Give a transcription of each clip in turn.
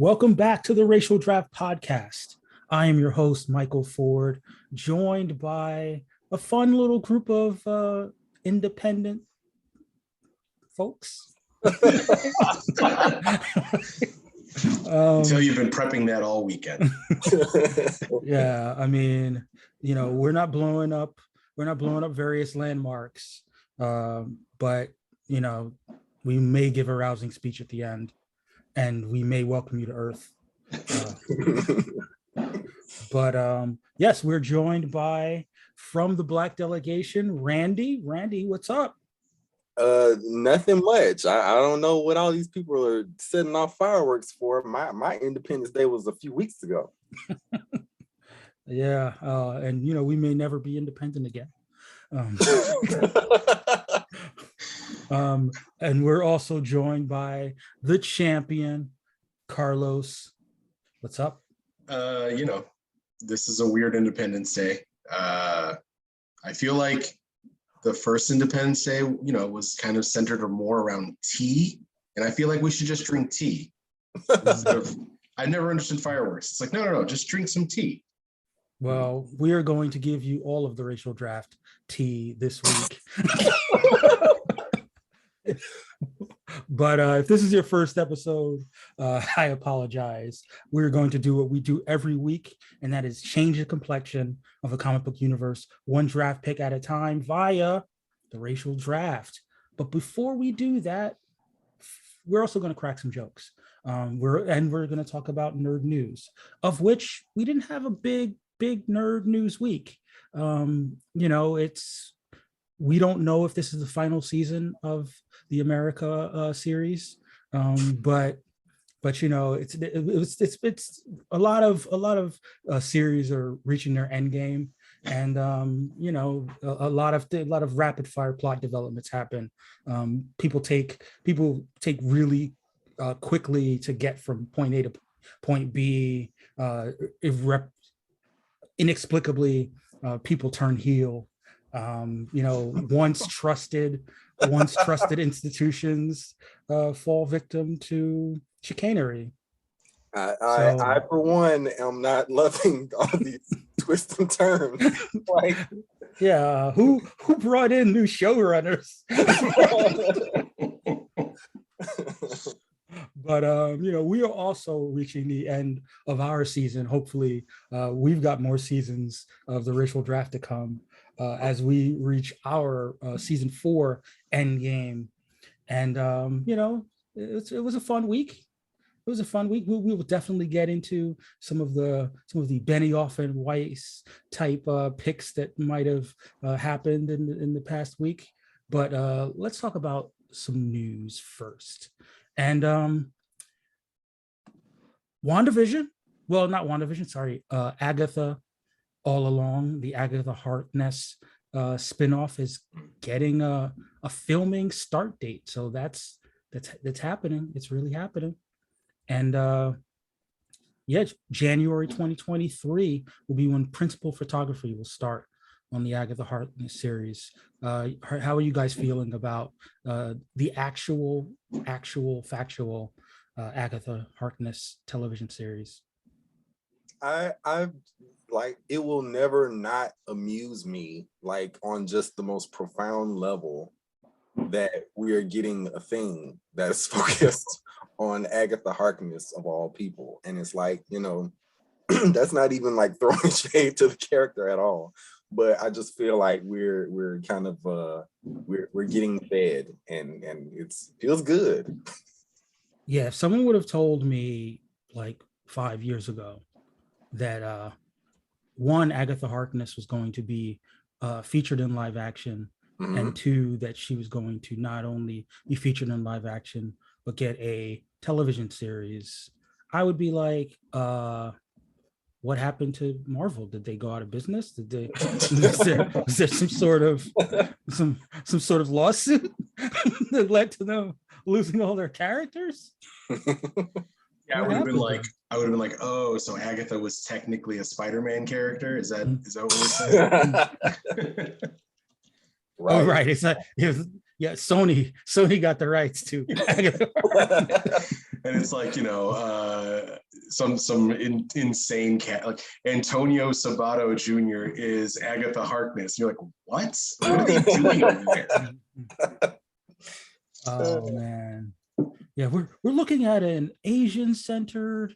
Welcome back to the Racial Draft Podcast. I am your host, Michael Ford, joined by a fun little group of independent folks. Until you've been prepping that all weekend. Yeah, I mean, we're not blowing up various landmarks, but we may give a rousing speech at the end, and we may welcome you to Earth. But yes, we're joined by, from the Black delegation, Randy. Randy, what's up? Nothing much. I don't know what all these people are setting off fireworks for. My Independence Day was a few weeks ago. Yeah, and we may never be independent again. And we're also joined by the champion, Carlos. What's up? This is a weird Independence Day. I feel like the first Independence Day, was kind of centered more around tea. And I feel like we should just drink tea. I never understood fireworks. It's like, no, just drink some tea. Well, we are going to give you all of the racial draft tea this week. But if this is your first episode, I apologize. We're going to do what we do every week, and that is change the complexion of a comic book universe, one draft pick at a time via the racial draft. But before we do that, we're also going to crack some jokes. We're going to talk about nerd news, of which we didn't have a big nerd news week. We don't know if this is the final season of the America series, but it's a lot of series are reaching their end game, and a lot of rapid fire plot developments happen. People take really quickly to get from point A to point B. Inexplicably, people turn heel. Once trusted institutions fall victim to chicanery. I for one am not loving all these twists and turns. Yeah, who brought in new showrunners? But we are also reaching the end of our season. Hopefully, we've got more seasons of the racial draft to come as we reach our season 4 end game. And it was a fun week. It was a fun week. We will definitely get into some of the Benioff and Weiss type picks that might have happened in the past week. But let's talk about some news first. And Agatha All Along, the Agatha Harkness spinoff is getting a filming start date. So that's happening. It's really happening. And January 2023 will be when principal photography will start on the Agatha Harkness series. How are you guys feeling about the actual factual Agatha Harkness television series? I like, it will never not amuse me, like, on just the most profound level, that we are getting a thing that is focused on Agatha Harkness of all people. And it's like, that's not even like throwing shade to the character at all. But I just feel like we're kind of we're getting fed, and it feels good. Yeah, if someone would have told me like 5 years ago that one, Agatha Harkness was going to be featured in live action, mm-hmm. and two, that she was going to not only be featured in live action but get a television series, I would be like, what happened to Marvel? Did they go out of business? Was there some sort of lawsuit that led to them losing all their characters? Yeah, I would have been like, oh, so Agatha was technically a Spider-Man character? Is that what we're saying? Right. Oh, right. Sony got the rights to Agatha. and it's like, some insane cat, like Antonio Sabato Jr. is Agatha Harkness. You're like, what are they doing over there? Oh man. Yeah, we're looking at an Asian-centered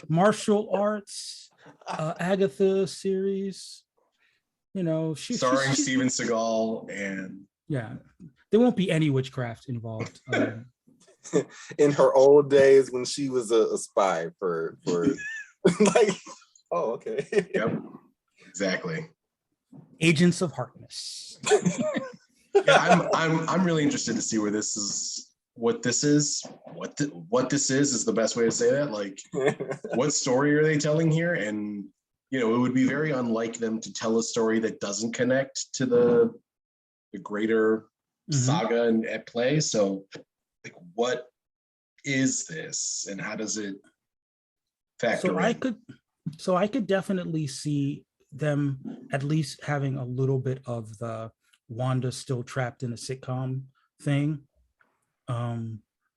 martial arts Agatha series. Starring Steven Seagal, and yeah, there won't be any witchcraft involved. In her old days when she was a spy for like, oh, okay. Yep, exactly. Agents of Harkness. Yeah, I'm really interested to see where this is. What this is the best way to say that. Like, what story are they telling here? And it would be very unlike them to tell a story that doesn't connect to the greater saga and at play. So, like, what is this, and how does it factor in? So I could definitely see them at least having a little bit of the Wanda still trapped in a sitcom thing.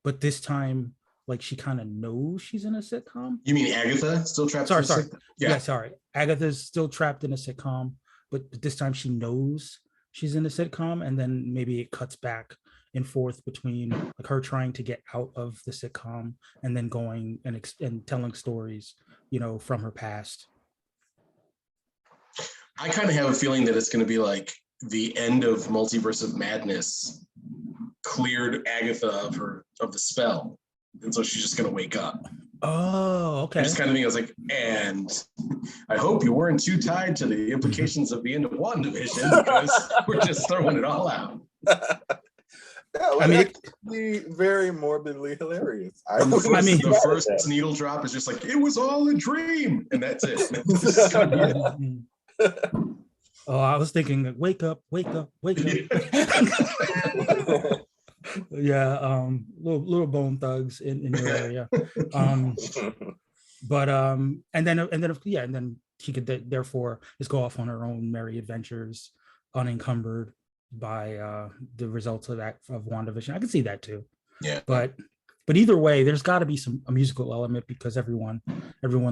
But this time, like, she kind of knows she's in a sitcom. You mean Agatha still trapped? Sorry. Yeah, sorry. Agatha's still trapped in a sitcom, but this time she knows she's in a sitcom, and then maybe it cuts back and forth between like her trying to get out of the sitcom and then going and telling stories, from her past. I kind of have a feeling that it's going to be like the end of Multiverse of Madness cleared Agatha of the spell, and so she's just going to wake up. Oh, okay. I just kind of think I was like, and I hope you weren't too tied to the implications of the end of WandaVision, because we're just throwing it all out. That would be very morbidly hilarious. The first needle drop is just like, it was all a dream, and that's it. Oh, I was thinking, wake up. Yeah, little bone thugs in your area. But and then she could therefore just go off on her own merry adventures, unencumbered by the results of WandaVision. I can see that too. Yeah. But either way, there's got to be a musical element, because everyone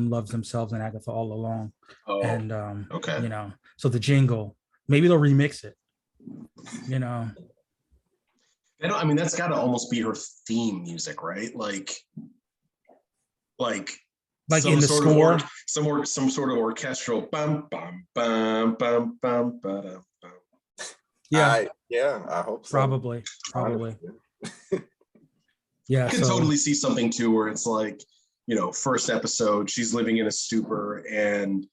loves themselves and Agatha all along. Oh, and okay. So the jingle, maybe they'll remix it. I mean, that's got to almost be her theme music, right? Like in the score, some sort of orchestral bum bum bum bum bum bum. Yeah, I hope so. Probably. Yeah, I can totally see something too where it's like, first episode, she's living in a stupor, and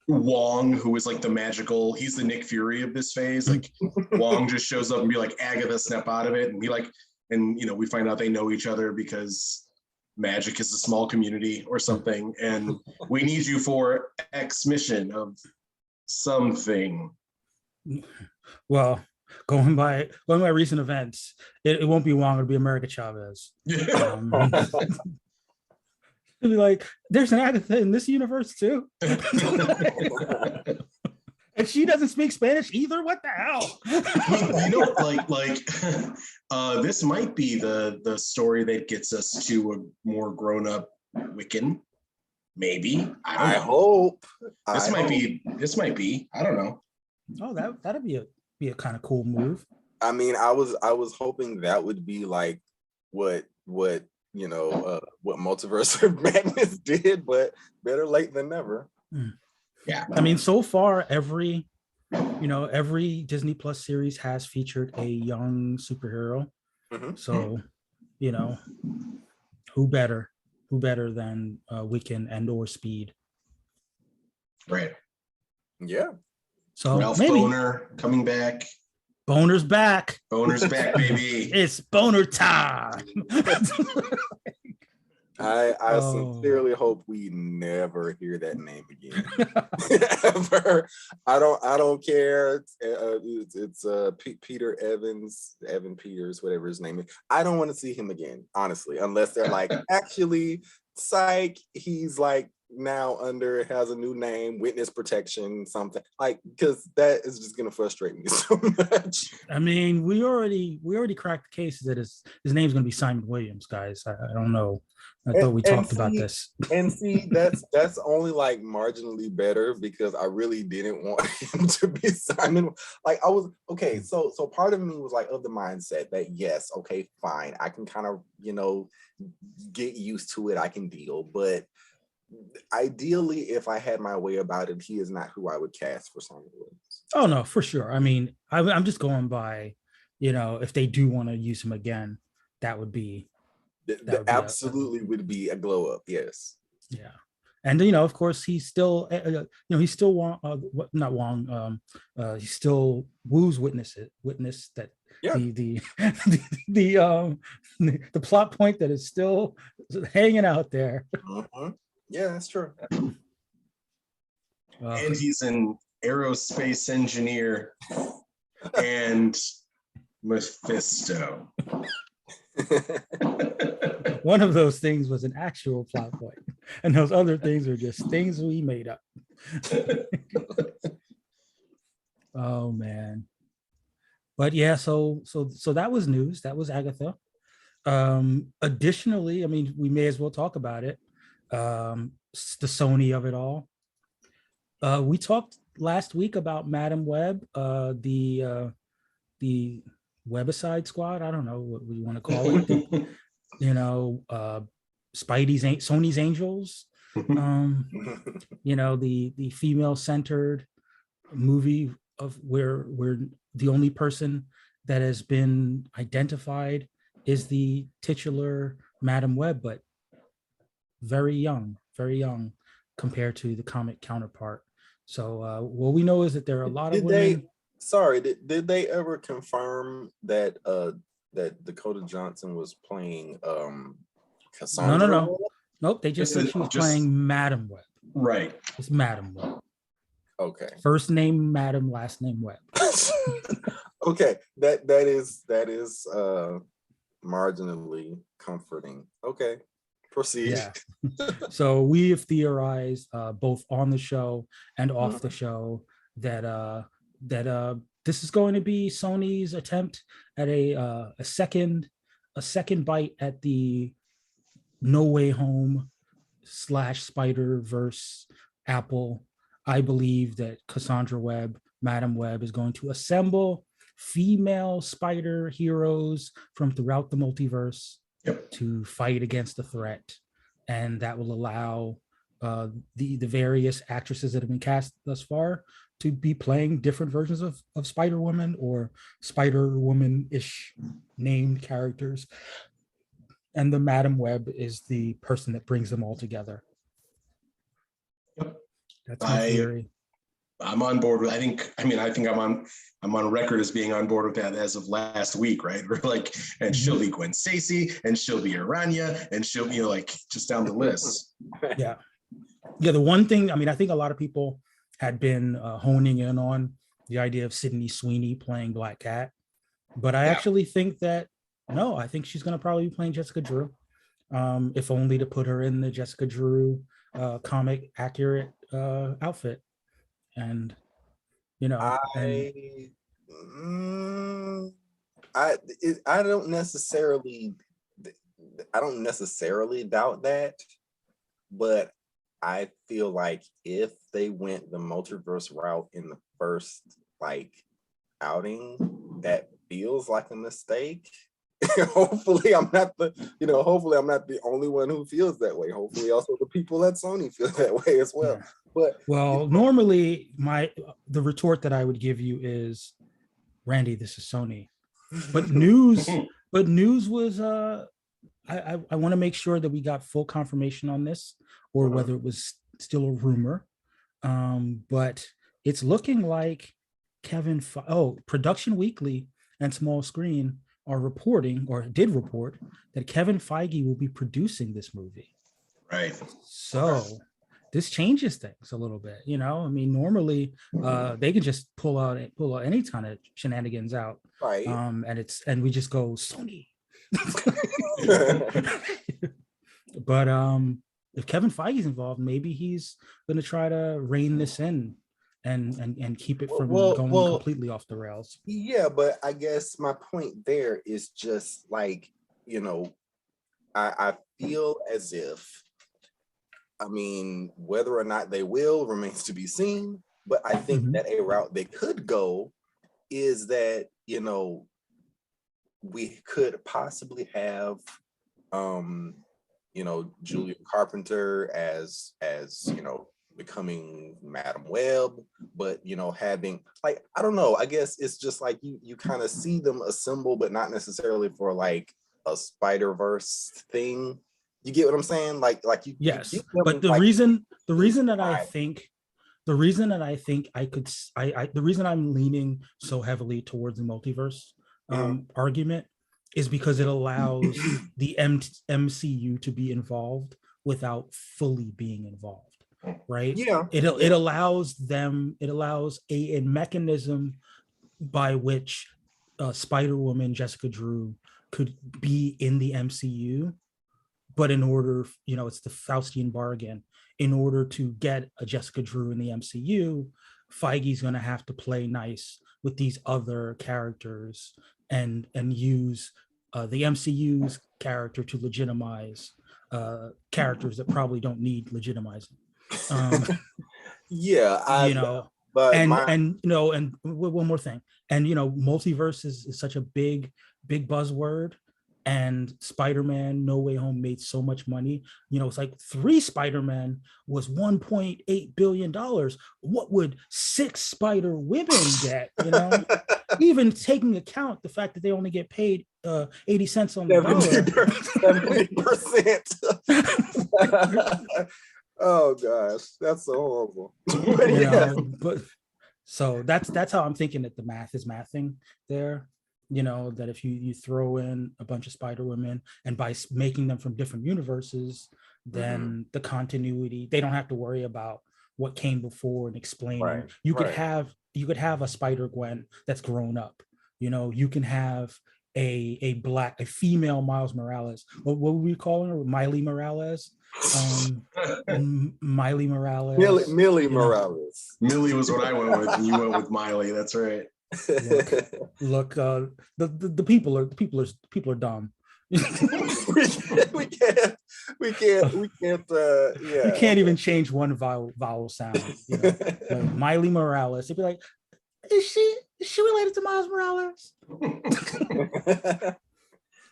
Wong, who is like he's the Nick Fury of this phase. Like, Wong just shows up and be like, Agatha, snap out of it. And we find out they know each other because magic is a small community or something. And we need you for X mission of something. Well, going by recent events, it won't be Wong, it'll be America Chavez. It'll be like, there's an Agatha in this universe too. And she doesn't speak Spanish either. What the hell? This might be the story that gets us to a more grown-up Wiccan. Maybe. I hope. This might be. I don't know. Oh, that'd be a kind of cool move. I mean, I was hoping that would be like what Multiverse of Madness did, but better late than never. Yeah. I mean, so far every Disney Plus series has featured a young superhero. So, who better than Wiccan and or Speed? Right. Yeah. So Ralph maybe Boner coming back. Boner's back. Boner's back, baby. It's Boner time. I sincerely hope we never hear that name again. Ever. I don't care. It's Peter Evans, Evan Peters, whatever his name is. I don't want to see him again, honestly, unless they're like, actually, psych, he's like now under, it has a new name, witness protection, something like, because that is just gonna frustrate me so much. I mean, we already cracked the case that his name's going to be Simon Williams, guys. I don't know. I thought we talked about this. And see, that's only like marginally better, because I really didn't want him to be Simon. Like, I was okay. So part of me was like of the mindset that yes, okay, fine, I can kind of, get used to it. I can deal, but ideally, if I had my way about it, he is not who I would cast for Simon Williams. Oh no, for sure. I mean, I'm just going by, if they do want to use him again, that would be Absolutely would be a glow up. Yes. Yeah. And of course, he's still he's still not Wong. He still Wu's witness that the the plot point that is still hanging out there. Mm-hmm. Yeah, that's true. And he's an aerospace engineer and Mephisto. One of those things was an actual plot point, and those other things are just things we made up. Oh man. But yeah, so that was news. That was Agatha. Additionally, I mean, we may as well talk about it. The Sony of it all. We talked last week about Madam Web, the Webicide Squad. I don't know what we want to call it. Sony's Angels. The female-centered movie of where the only person that has been identified is the titular Madam Web, but very young compared to the comic counterpart. So what we know is that there are a lot of women. Did they ever confirm that that Dakota Johnson was playing Cassandra? No. Nope, they just said she was playing Madam Web. Right. It's Madam Web. Okay. First name Madam, last name Web. Okay, that is marginally comforting. Okay, proceed. Yeah. So we have theorized both on the show and off the show that this is going to be Sony's attempt at a second bite at the No Way Home / Spider-Verse Apple. I believe that Cassandra Webb, Madam Web, is going to assemble female spider heroes from throughout the multiverse to fight against the threat. And that will allow the various actresses that have been cast thus far to be playing different versions of Spider-Woman or Spider-Woman-ish named characters. And the Madam Web is the person that brings them all together. That's my theory. I'm on board with. I think I'm on record as being on board with that as of last week, right? We're like, and she'll be Gwen Stacy, and she'll be Aranya, and she'll be like just down the list. Yeah. The one thing, I mean, I think a lot of people had been honing in on the idea of Sydney Sweeney playing Black Cat, but I actually think that I think she's going to probably be playing Jessica Drew, if only to put her in the Jessica Drew comic accurate outfit. And I don't necessarily doubt that, but I feel like if they went the multiverse route in the first outing, that feels like a mistake. Hopefully I'm not the only one who feels that way. Hopefully also the people at Sony feel that way as well. But normally the retort that I would give you is, Randy, this is Sony. But news was I want to make sure that we got full confirmation on this, or whether it was still a rumor. But it's looking like Production Weekly and Small Screen are reporting, or did report, that Kevin Feige will be producing this movie. Right. So this changes things a little bit. I mean, normally they can just pull out any kind of shenanigans out. Right. And we just go Sony. But if Kevin Feige's involved, maybe he's going to try to rein this in and keep it from going completely off the rails. Yeah, but I guess my point there is just like, you know, I feel as if, I mean, whether or not they will remains to be seen, but I think that a route they could go is that, you know, we could possibly have, you know, Julia Carpenter as you know, becoming Madam Web, but you know, having like, I don't know, I guess it's just like you kind of see them assemble, but not necessarily for like a Spider-Verse thing. You get what I'm saying? Like you. Yes, You get but them, like, the reason that I think the reason I'm leaning so heavily towards the multiverse argument is because it allows the MCU to be involved without fully being involved, right? Yeah. It allows a mechanism by which Spider-Woman, Jessica Drew, could be in the MCU, but in order, you know, it's the Faustian bargain. In order to get a Jessica Drew in the MCU, Feige's going to have to play nice with these other characters and use the MCU's character to legitimize characters that probably don't need legitimizing. Yeah, you know, but and you know, and one more thing, and you know, multiverse is such a big buzzword. And Spider-Man No Way Home made so much money. You know, it's like 3 Spider-Man was $1.8 billion. What would 6 Spider-Women get? You know, even taking account the fact that they only get paid 80 cents on the dollar. 70%. Oh gosh, that's so horrible. You know, but so that's how I'm thinking that the math is mathing there. You know, that if you throw in a bunch of Spider-Women and by making them from different universes, then the continuity, they don't have to worry about what came before and explaining. Right, you could have a Spider-Gwen that's grown up. You know, you can have a female Miles Morales. What would we call her? Miley Morales. Miley Morales. Millie Morales. Millie was what I went with, and you went with Miley. That's right. Look, the people are dumb. we can't yeah. You can't even change one vowel sound. You know? Like Miley Morales, they'd be like, is she related to Miles Morales?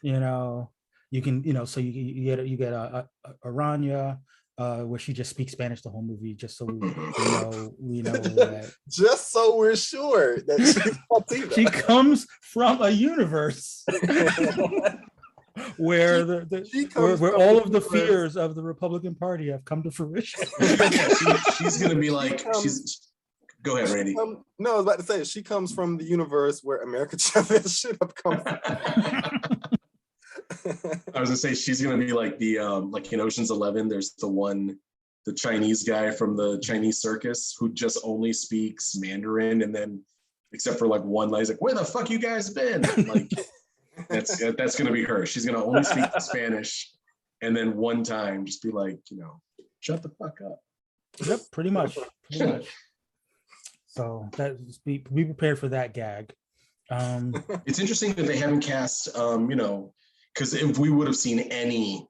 You know, you can, you know, so you get a Aranya, where she just speaks Spanish the whole movie, just so we know that. Just so we're sure that she's Latina. She comes from a universe where where all of the fears of the Republican Party have come to fruition. She's gonna be like, go ahead, Randy. No, I was about to say she comes from the universe where America Chavez should have come from. I was gonna say she's gonna be like the like in Ocean's 11. There's the Chinese guy from the Chinese circus who just only speaks Mandarin, and then except for like one line, he's like, "Where the fuck you guys been?" Like that's gonna be her. She's gonna only speak Spanish, and then one time just be like, you know, shut the fuck up. Yep, pretty much. So be prepared for that gag. It's interesting that they haven't cast, you know. Because if we would have seen any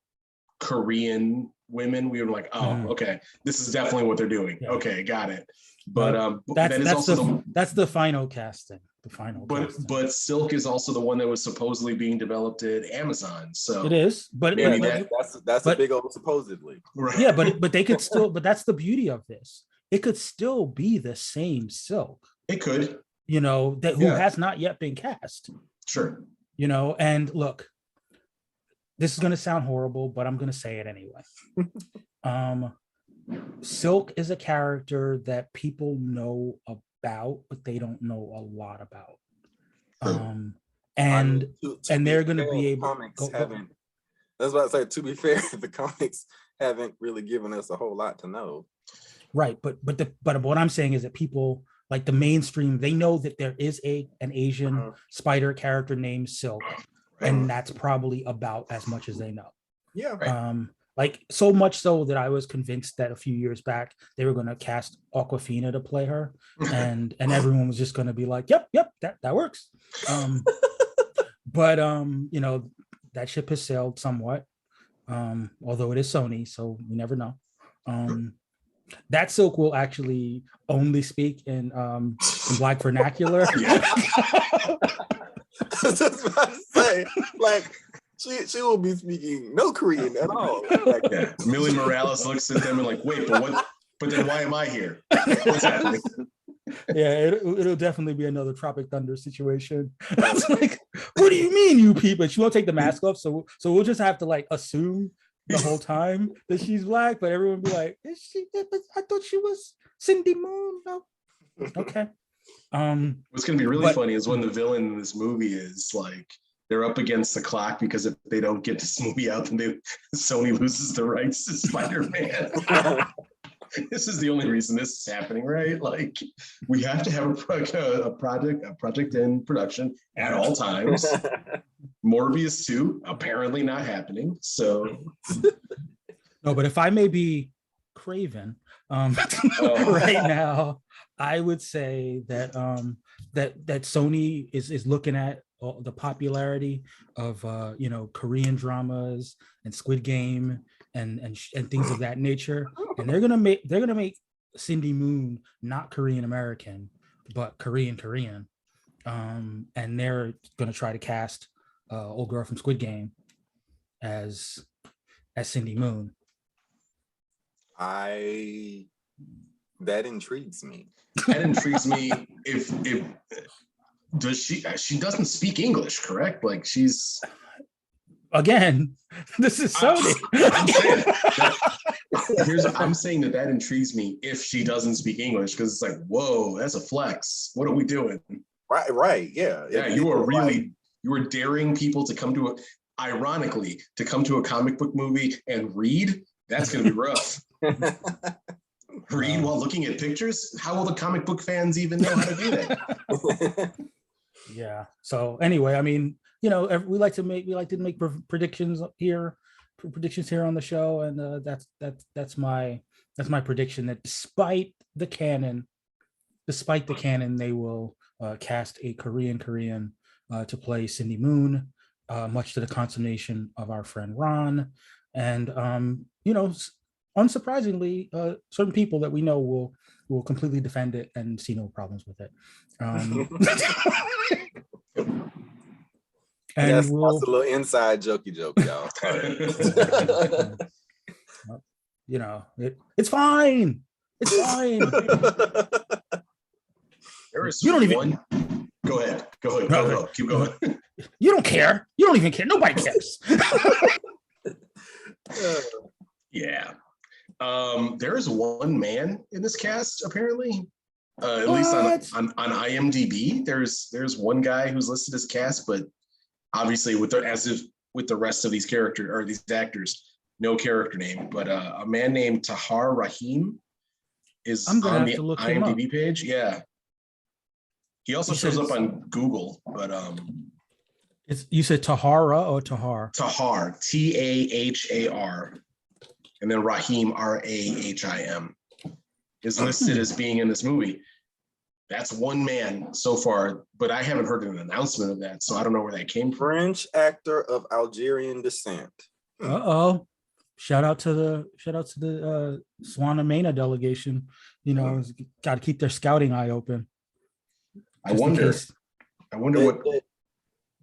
Korean women, we were like, oh, okay, this is definitely what they're doing. Yeah. Okay, got it. But that's the final casting. But Silk is also the one that was supposedly being developed at Amazon. So it is, but that's a big old supposedly. Right. Yeah, but they could still. But that's the beauty of this. It could still be the same Silk. It could. You know, who has not yet been cast. Sure. You know, and look. This is going to sound horrible, but I'm going to say it anyway. Silk is a character that people know about, but they don't know a lot about. And they're going to be able. That's what I say. To be fair, the comics haven't really given us a whole lot to know. Right, but what I'm saying is that people like the mainstream, they know that there is an Asian spider character named Silk. And that's probably about as much as they know. Yeah. Like so much so that I was convinced that a few years back they were going to cast Aquafina to play her, and everyone was just going to be like, "Yep, that works." But you know, that ship has sailed somewhat. Although it is Sony, so you never know. That Silk will actually only speak in Black vernacular. I was just about to say, like, she will be speaking no Korean at all. Like, Yeah. Millie Morales looks at them and like, wait, but what? But then why am I here? What's happening? Yeah, it'll definitely be another Tropic Thunder situation. It's like, what do you mean, you people? But she won't take the mask off, so we'll just have to like assume the whole time that she's Black, but everyone will be like, is she? I thought she was Cindy Moon. No, okay. What's going to be really funny is when the villain in this movie is like, they're up against the clock because if they don't get this movie out, then Sony loses the rights to Spider-Man. This is the only reason this is happening, right? Like, we have to have a project in production at all times. Morbius 2 apparently not happening. So no, but if I may be craven, right now, I would say that that Sony is looking at the popularity of you know, Korean dramas and Squid Game and things of that nature, and they're gonna make Cindy Moon not Korean American but Korean, and they're gonna try to cast old girl from Squid Game as Cindy Moon. That intrigues me. That intrigues me. If does she doesn't speak English, correct? Like, she's Again, this is Sony. I'm saying that intrigues me if she doesn't speak English, because it's like, whoa, that's a flex. What are we doing? Right, yeah. Yeah, you are daring people to come to ironically, to come to a comic book movie and read. That's going to be rough. Read while looking at pictures? How will the comic book fans even know how to do that? Yeah. So anyway, I mean, you know, we like to make predictions here on the show, and that's my prediction that despite the canon, they will cast a Korean to play Cindy Moon, much to the consternation of our friend Ron, and you know, unsurprisingly, certain people that we know will completely defend it and see no problems with it. And that's a little inside jokey joke, y'all. You know, it's fine. It's fine. You don't even. Go ahead. Go. Keep going. You don't care. You don't even care. Nobody cares. Yeah. There is one man in this cast, apparently. At least on IMDb, there's one guy who's listed as cast, but obviously with the rest of these characters or these actors, no character name. But a man named Tahar Rahim is on the IMDb page. Yeah. He also shows up on Google, but you said Tahara or Tahar? Tahar, Tahar, and then Rahim, Rahim, is listed as being in this movie. That's one man so far, but I haven't heard an announcement of that, so I don't know where that came from. French actor of Algerian descent. Shout out to the Swanamena delegation. You know, got to keep their scouting eye open. I wonder what.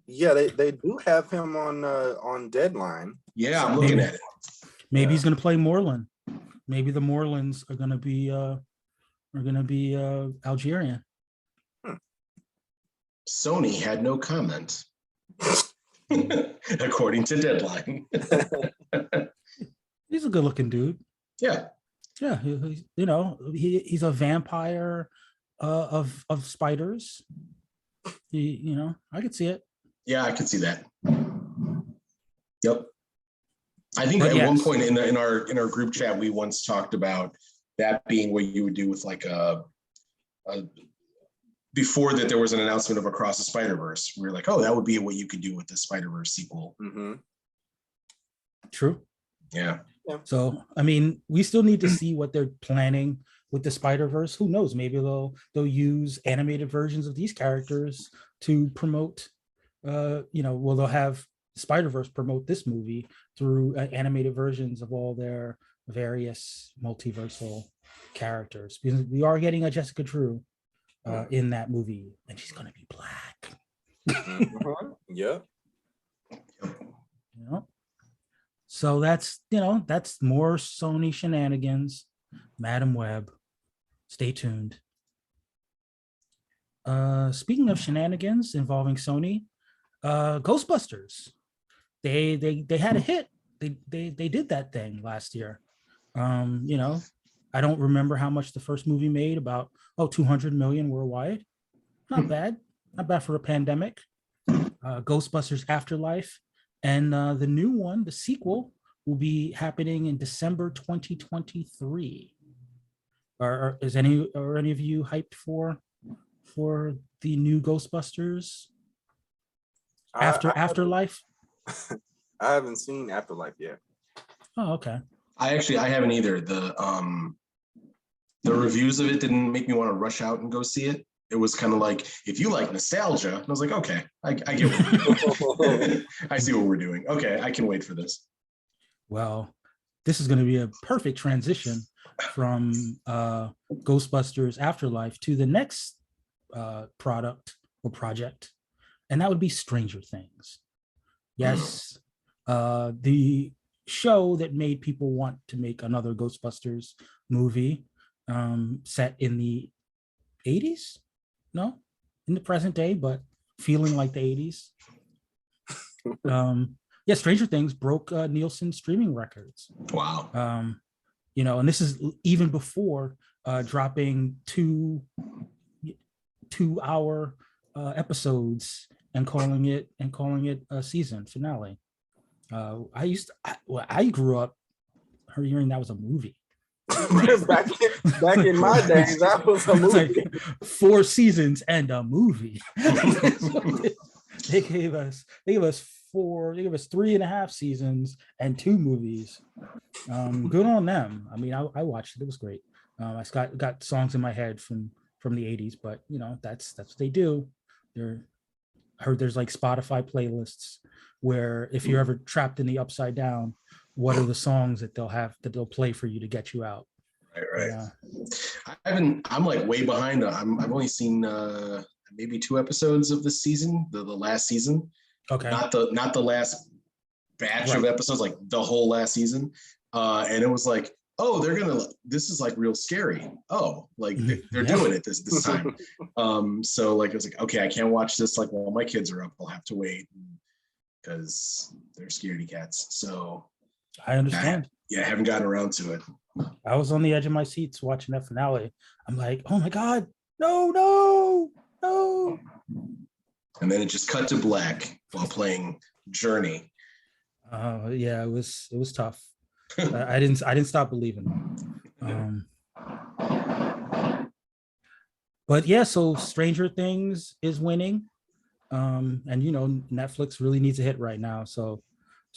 They do have him on Deadline. Yeah, I'm looking at it. Maybe he's going to play Moreland. Maybe the Morelands are going to be Algerian. Sony had no comment, according to Deadline. He's a good-looking dude. Yeah. He's a vampire of spiders. I could see it. Yeah, I could see that. Yep. I think one point in our group chat, we once talked about that being what you would do with like before that there was an announcement of Across the Spider-Verse. We were like, oh, that would be what you could do with the Spider-Verse sequel. Mm-hmm. True. Yeah. Yeah. So, I mean, we still need to see what they're planning with the Spider-Verse. Who knows? Maybe they'll use animated versions of these characters to promote. Well, they'll have Spider-Verse promote this movie through animated versions of all their various multiversal characters. Because we are getting a Jessica Drew in that movie, and she's gonna be black. Yeah. So that's more Sony shenanigans. Madam Web, stay tuned. Speaking of shenanigans involving Sony, Ghostbusters, they had a hit. They did that thing last year. I don't remember how much the first movie made, about 200 million worldwide. Not bad for a pandemic. Ghostbusters Afterlife, and the new one, the sequel, will be happening in December 2023. Are any of you hyped for the new Ghostbusters Afterlife? I haven't seen Afterlife yet. Oh, okay. I haven't either. The reviews of it didn't make me want to rush out and go see it. It was kind of like, if you like nostalgia, and I was like, okay, I get what I see what we're doing. Okay, I can wait for this. Well, this is going to be a perfect transition from Ghostbusters Afterlife to the next product or project, and that would be Stranger Things. Yes, the show that made people want to make another Ghostbusters movie, set in the 80s. No, in the present day, but feeling like the 80s. Stranger Things broke Nielsen streaming records. Wow. And this is even before dropping 2-hour episodes and calling it a season finale. I grew up hearing that was a movie. back in my days, that was a movie. It's like 4 seasons and a movie. They gave us 3.5 seasons and 2 movies. Good on them. I mean, I watched it. It was great. I got songs in my head from the 80s, but that's what they do. I heard there's like Spotify playlists where if you're ever trapped in the upside down, what are the songs that they'll play for you to get you out? Right. I'm like way behind. I've only seen maybe 2 episodes of this season, the last season. Okay. Not the last batch of episodes, like the whole last season. And it was like, oh, this is like real scary. Oh, like they're doing it this time. So like, I was like, okay, I can't watch this like while my kids are up. I'll have to wait because they're scaredy cats. So I understand. I haven't gotten around to it. I was on the edge of my seats watching that finale. I'm like, oh my God, no. And then it just cut to black while playing Journey. It was tough. I didn't stop believing. But yeah, so Stranger Things is winning. And Netflix really needs a hit right now. So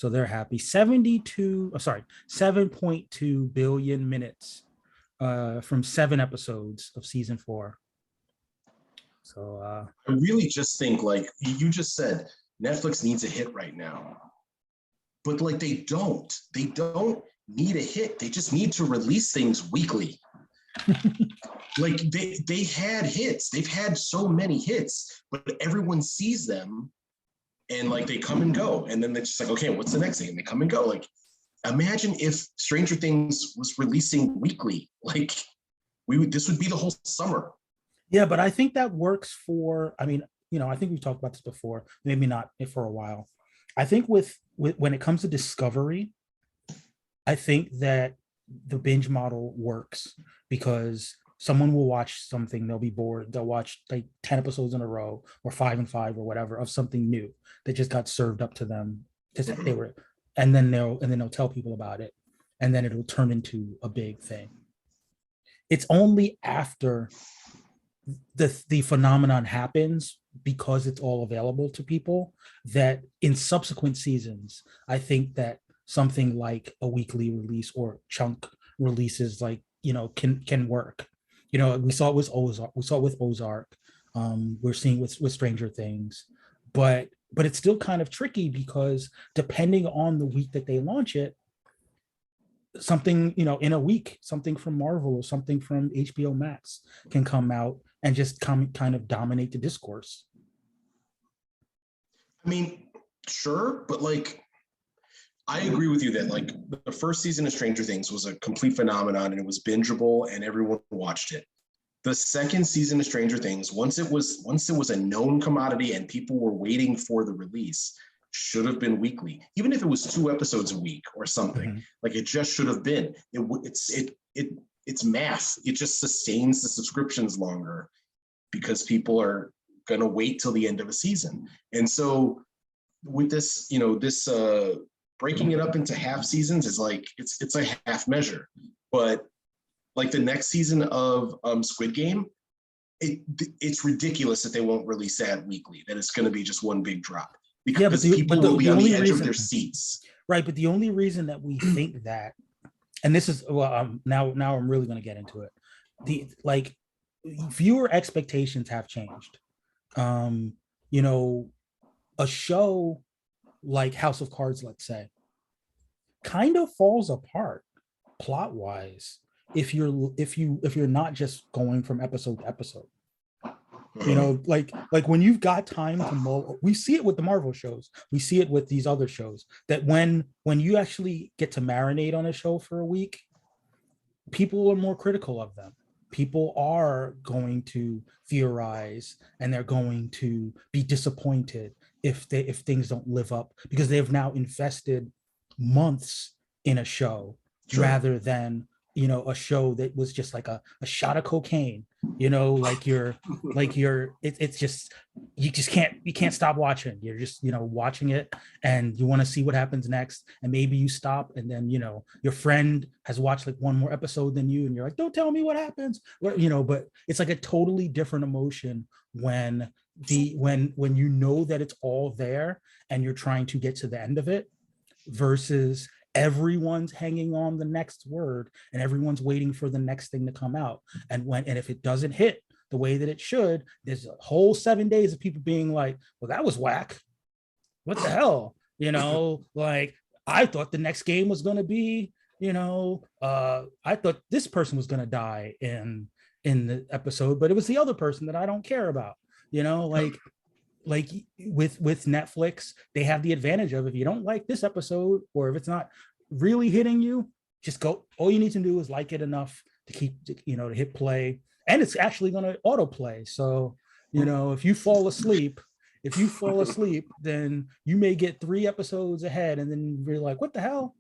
they're happy. 7.2 billion minutes from 7 episodes of season 4. So I really just think, like you just said, Netflix needs a hit right now. But like they don't need a hit. They just need to release things weekly. Like they had hits. They've had so many hits, but everyone sees them and like they come and go. And then it's just like, okay, what's the next thing? And they come and go. Like, imagine if Stranger Things was releasing weekly. Like this would be the whole summer. Yeah, but I think that works for, I think we've talked about this before, maybe not for a while. I think with when it comes to Discovery, I think that the binge model works because someone will watch something, they'll be bored, they'll watch like 10 episodes in a row or 5 and 5 or whatever of something new that just got served up to them because they were, and then they'll tell people about it, and then it'll turn into a big thing. It's only after the phenomenon happens, because it's all available to people, that in subsequent seasons, I think that something like a weekly release or chunk releases, like, can work. We saw it with Ozark. We saw it with Ozark. We're seeing with Stranger Things, but it's still kind of tricky because depending on the week that they launch it, something, in a week, something from Marvel or something from HBO Max can come out and just kind of dominate the discourse. I mean, sure, but like, I agree with you that like the first season of Stranger Things was a complete phenomenon and it was bingeable and everyone watched it. The second season of Stranger Things, once it was a known commodity and people were waiting for the release, should have been weekly, even if it was 2 episodes a week or something. Mm-hmm. Like it just should have been. It's math. It just sustains the subscriptions longer because people are going to wait till the end of a season. And so with this, this breaking it up into half seasons is like it's a half measure. But like the next season of Squid Game, it's ridiculous that they won't release that weekly, that it's going to be just one big drop, because people will be on the edge of their seats. Right, but the only reason that we think that, and this is, well, now I'm really going to get into it. Viewer expectations have changed. A show like House of Cards, let's say, kind of falls apart plot wise if you're not just going from episode to episode. Like when you've got time to mull, we see it with the Marvel shows, we see it with these other shows, that when you actually get to marinate on a show for a week, people are more critical of them. People are going to theorize and they're going to be disappointed if things don't live up, because they've now invested months in a show. Sure. Rather than a show that was just like a shot of cocaine, it's just, you can't stop watching. You're just watching it and you want to see what happens next, and maybe you stop and then your friend has watched like one more episode than you and you're like, don't tell me what happens, but it's like a totally different emotion when that it's all there and you're trying to get to the end of it, versus everyone's hanging on the next word and everyone's waiting for the next thing to come out. And if it doesn't hit the way that it should, there's a whole 7 days of people being like, well, that was whack. What the hell? Like, I thought the next game was going to be, I thought this person was going to die in the episode, but it was the other person that I don't care about, like with Netflix, they have the advantage of, if you don't like this episode or if it's not really hitting you, just go, all you need to do is like it enough to keep, to hit play, and it's actually going to autoplay. So, if you fall asleep, then you may get 3 episodes ahead and then you're like, what the hell?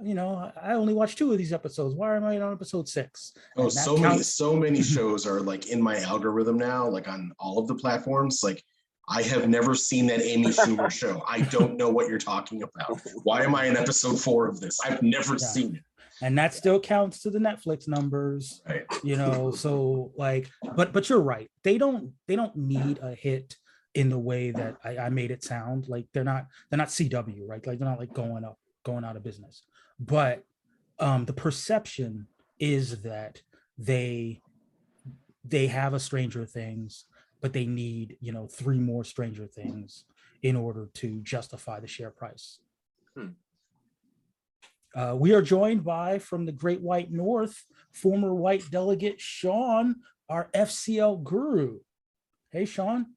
I only watched 2 of these episodes. Why am I on episode 6? Oh, so many shows are like in my algorithm now, like on all of the platforms. Like, I have never seen that Amy Schumer show. I don't know what you're talking about. Why am I in episode 4 of this? I've never seen it. And that still counts to the Netflix numbers, right? So like, but you're right. They don't need a hit in the way that I made it sound. Like they're not CW, right? Like they're not like going out of business. But the perception is that they have a Stranger Things, but they need 3 more Stranger Things in order to justify the share price. We are joined by, from the Great White North, former white delegate Shaun, our FCL guru. Hey, Shaun.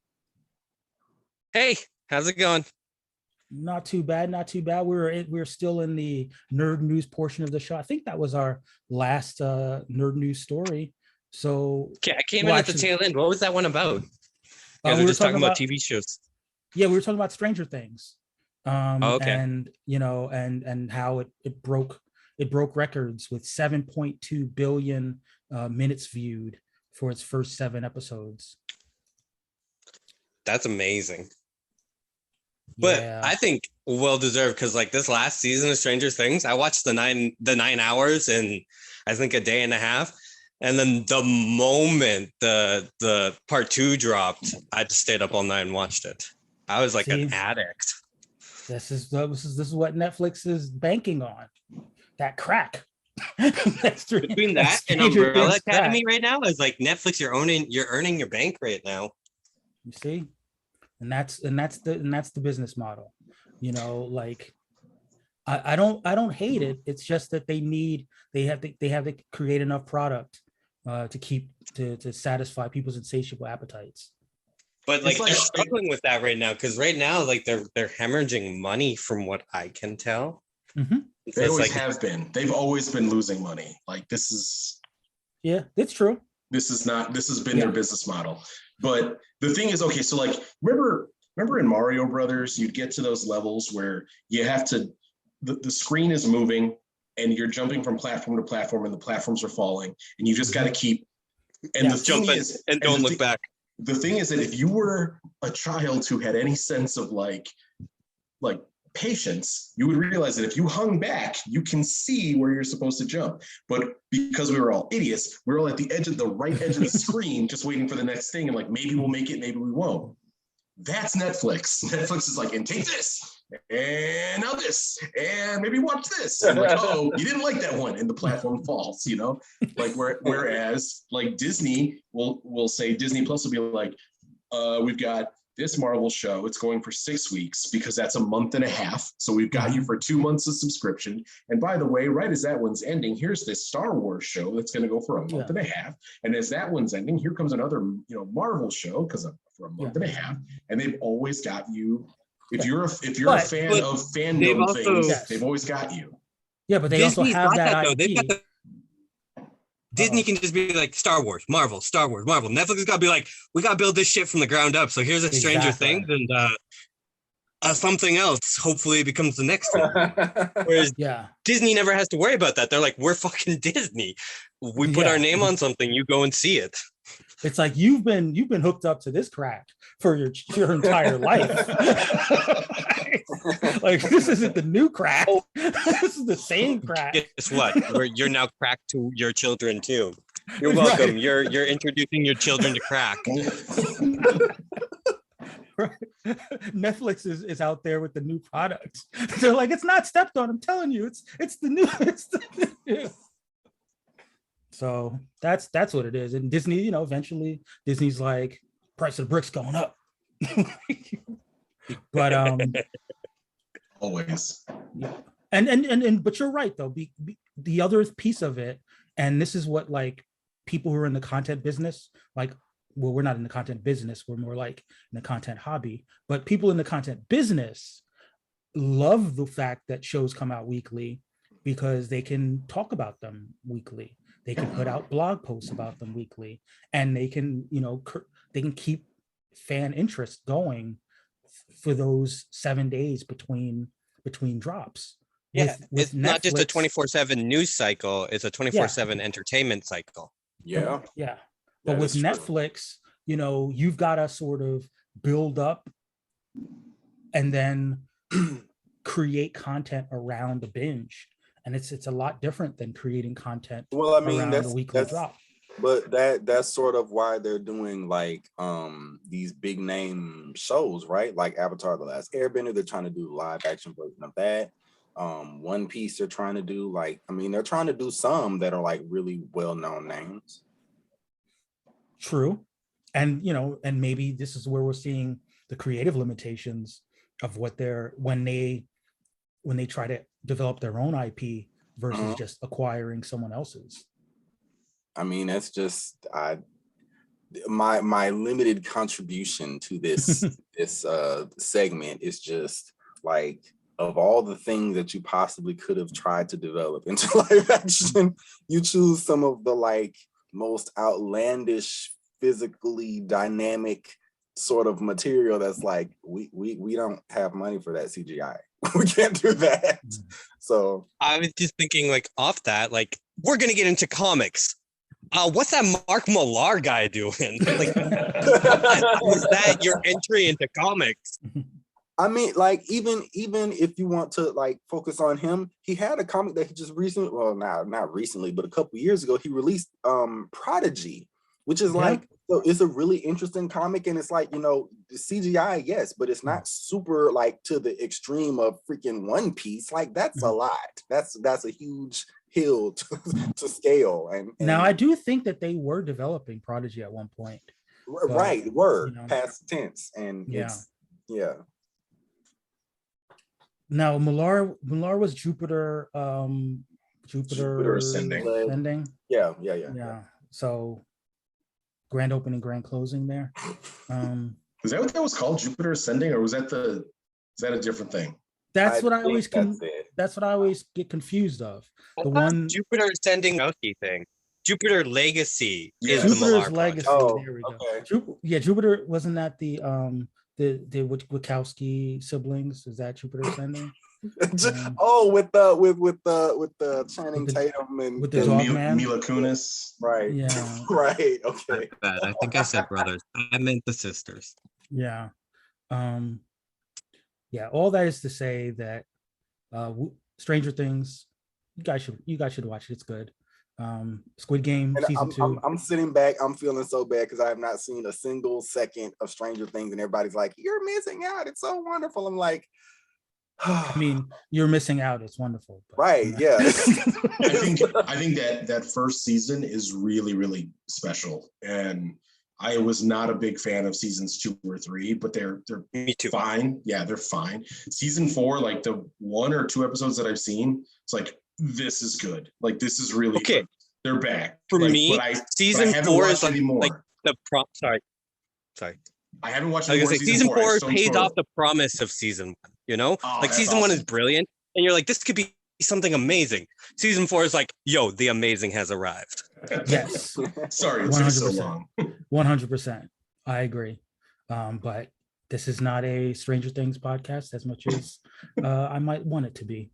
Hey, how's it going? Not too bad. We're still in the nerd news portion of the show. I think that was our last nerd news story. So I came in at the tail end. What was that one about? We were just talking about TV shows. Yeah, we were talking about Stranger Things. Okay. And and how it broke records with 7.2 billion minutes viewed for its first 7 episodes. That's amazing. But yeah. I think well deserved, because like this last season of Stranger Things, I watched the 9 hours in I think a day and a half. And then the moment the part 2 dropped, I just stayed up all night and watched it. I was like an addict. This is what Netflix is banking on. That crack. Between that and Umbrella Academy right now is like Netflix. You're earning your bank right now. You see, and that's the business model. You know, like I don't hate it. It's just that they have to create enough product to satisfy people's insatiable appetites. But like they're struggling with that right now because right now like they're hemorrhaging money from what I can tell. Mm-hmm. They always have been. They've always been losing money. Like this is. Yeah, it's true. This has been their business model. But the thing is, okay, so like remember in Mario Brothers, you'd get to those levels where you have to the screen is moving and you're jumping from platform to platform and the platforms are falling and you just got to keep and the thing is and don't look back. The thing is that if you were a child who had any sense of like patience, you would realize that if you hung back, you can see where you're supposed to jump. But because we were all idiots, we were all at the right edge of the screen, just waiting for the next thing. And like, maybe we'll make it, maybe we won't. That's Netflix. Netflix is like, and take this, and now this, and maybe watch this. And like, oh, you didn't like that one, and the platform falls, you know? Like, whereas like Disney will say, Disney Plus will be like, we've got this Marvel show, it's going for 6 weeks because that's a month and a half. So we've got you for 2 months of subscription. And by the way, right as that one's ending, here's this Star Wars show that's going to go for a month and a half. And as that one's ending, here comes another, Marvel show for a month and a half. And they've always got you. If you're a fan of fandom things, they've always got you. Yeah, but they Disney's also have that IP. They've got Disney can just be like Star Wars, Marvel. Netflix has got to be like, we got to build this shit from the ground up. So here's a Stranger Things and something else. Hopefully it becomes the next thing. Whereas Disney never has to worry about that. They're like, we're fucking Disney. We put our name on something. You go and see it. It's like you've been hooked up to this crack for your entire life. Like this isn't the new crack. This is the same crack. Guess what? You're now crack to your children too. You're welcome. Right. You're introducing your children to crack. Netflix is out there with the new products. They're like, it's not stepped on. I'm telling you, it's the new. So that's what it is. And Disney, eventually Disney's like, price of the bricks going up. But always. Yeah. And but you're right though. The other piece of it, and this is what like people who are in the content business, like, well, we're not in the content business, we're more like in the content hobby, but people in the content business love the fact that shows come out weekly because they can talk about them weekly. They can put out blog posts about them weekly, and they can, they can keep fan interest going for those 7 days between drops. Yeah, it's Netflix, not just a 24/7 news cycle; it's a 24/7 entertainment cycle. Yeah. But with Netflix, you've got to sort of build up and then create content around the binge. And it's a lot different than creating content around a weekly drop. But that's sort of why they're doing like these big name shows, right? Like Avatar: The Last Airbender, they're trying to do live action version of that. One Piece, they're trying to do they're trying to do some that are like really well-known names. True. And and maybe this is where we're seeing the creative limitations of what when they try to develop their own IP versus just acquiring someone else's. I mean, that's just my limited contribution to this this segment is just like, of all the things that you possibly could have tried to develop into live action, you choose some of the like most outlandish, physically dynamic sort of material that's like, we don't have money for that CGI. We can't do that. So I was just thinking, like, off that, like, we're gonna get into comics. What's that Mark Millar guy doing? Like, was that your entry into comics? I mean, like, even if you want to like focus on him, he had a comic that he just recently, well, not recently, but a couple years ago, he released Prodigy, which is Yeah. like, so it's a really interesting comic, and it's like, you know, the CGI, yes, but it's not super like to the extreme of freaking One Piece. Like that's a lot. That's a huge hill to scale. And now I do think that they were developing Prodigy at one point. Right, past tense, and it's Now Millar was Jupiter Ascending. Yeah. So grand opening, grand closing there. Is that what that was called, Jupiter Ascending, or was that a different thing? That's what I always that's what I always get confused of. The one Jupiter Ascending Monkey thing. Jupiter Legacy is Jupiter's the Millar Legacy. project. There we go. Okay. Jupiter, wasn't that the Wachowski siblings? Is that Jupiter Ascending? With the Channing Tatum and with the dog man, Mila Kunis. Right. Yeah. Right. Okay. I think I said brothers. I meant the sisters. Yeah. Yeah. All that is to say that Stranger Things, you guys should watch it. It's good. Squid Game and season 2. I'm sitting back. I'm feeling so bad because I have not seen a single second of Stranger Things, and everybody's like, "You're missing out. It's so wonderful." I'm like, I mean, you're missing out. It's wonderful. But, right? Yeah. I think that first season is really, really special, and I was not a big fan of seasons 2 or 3, but they're Me too. fine. Yeah, they're fine. Season 4, like the 1 or 2 episodes that I've seen, it's like, this is good. Like, this is really okay. good. They're back. For like, me, season 4 is like the sorry. I haven't watched I was gonna say season 4 pays spoil off it. the promise of season 1, you know? Oh, like that's season 1 is awesome. brilliant, and you're like, this could be something amazing. Season 4 is like, yo, the amazing has arrived. Yes. Sorry, it's been so long. 100%. I agree. But this is not a Stranger Things podcast as much as I might want it to be.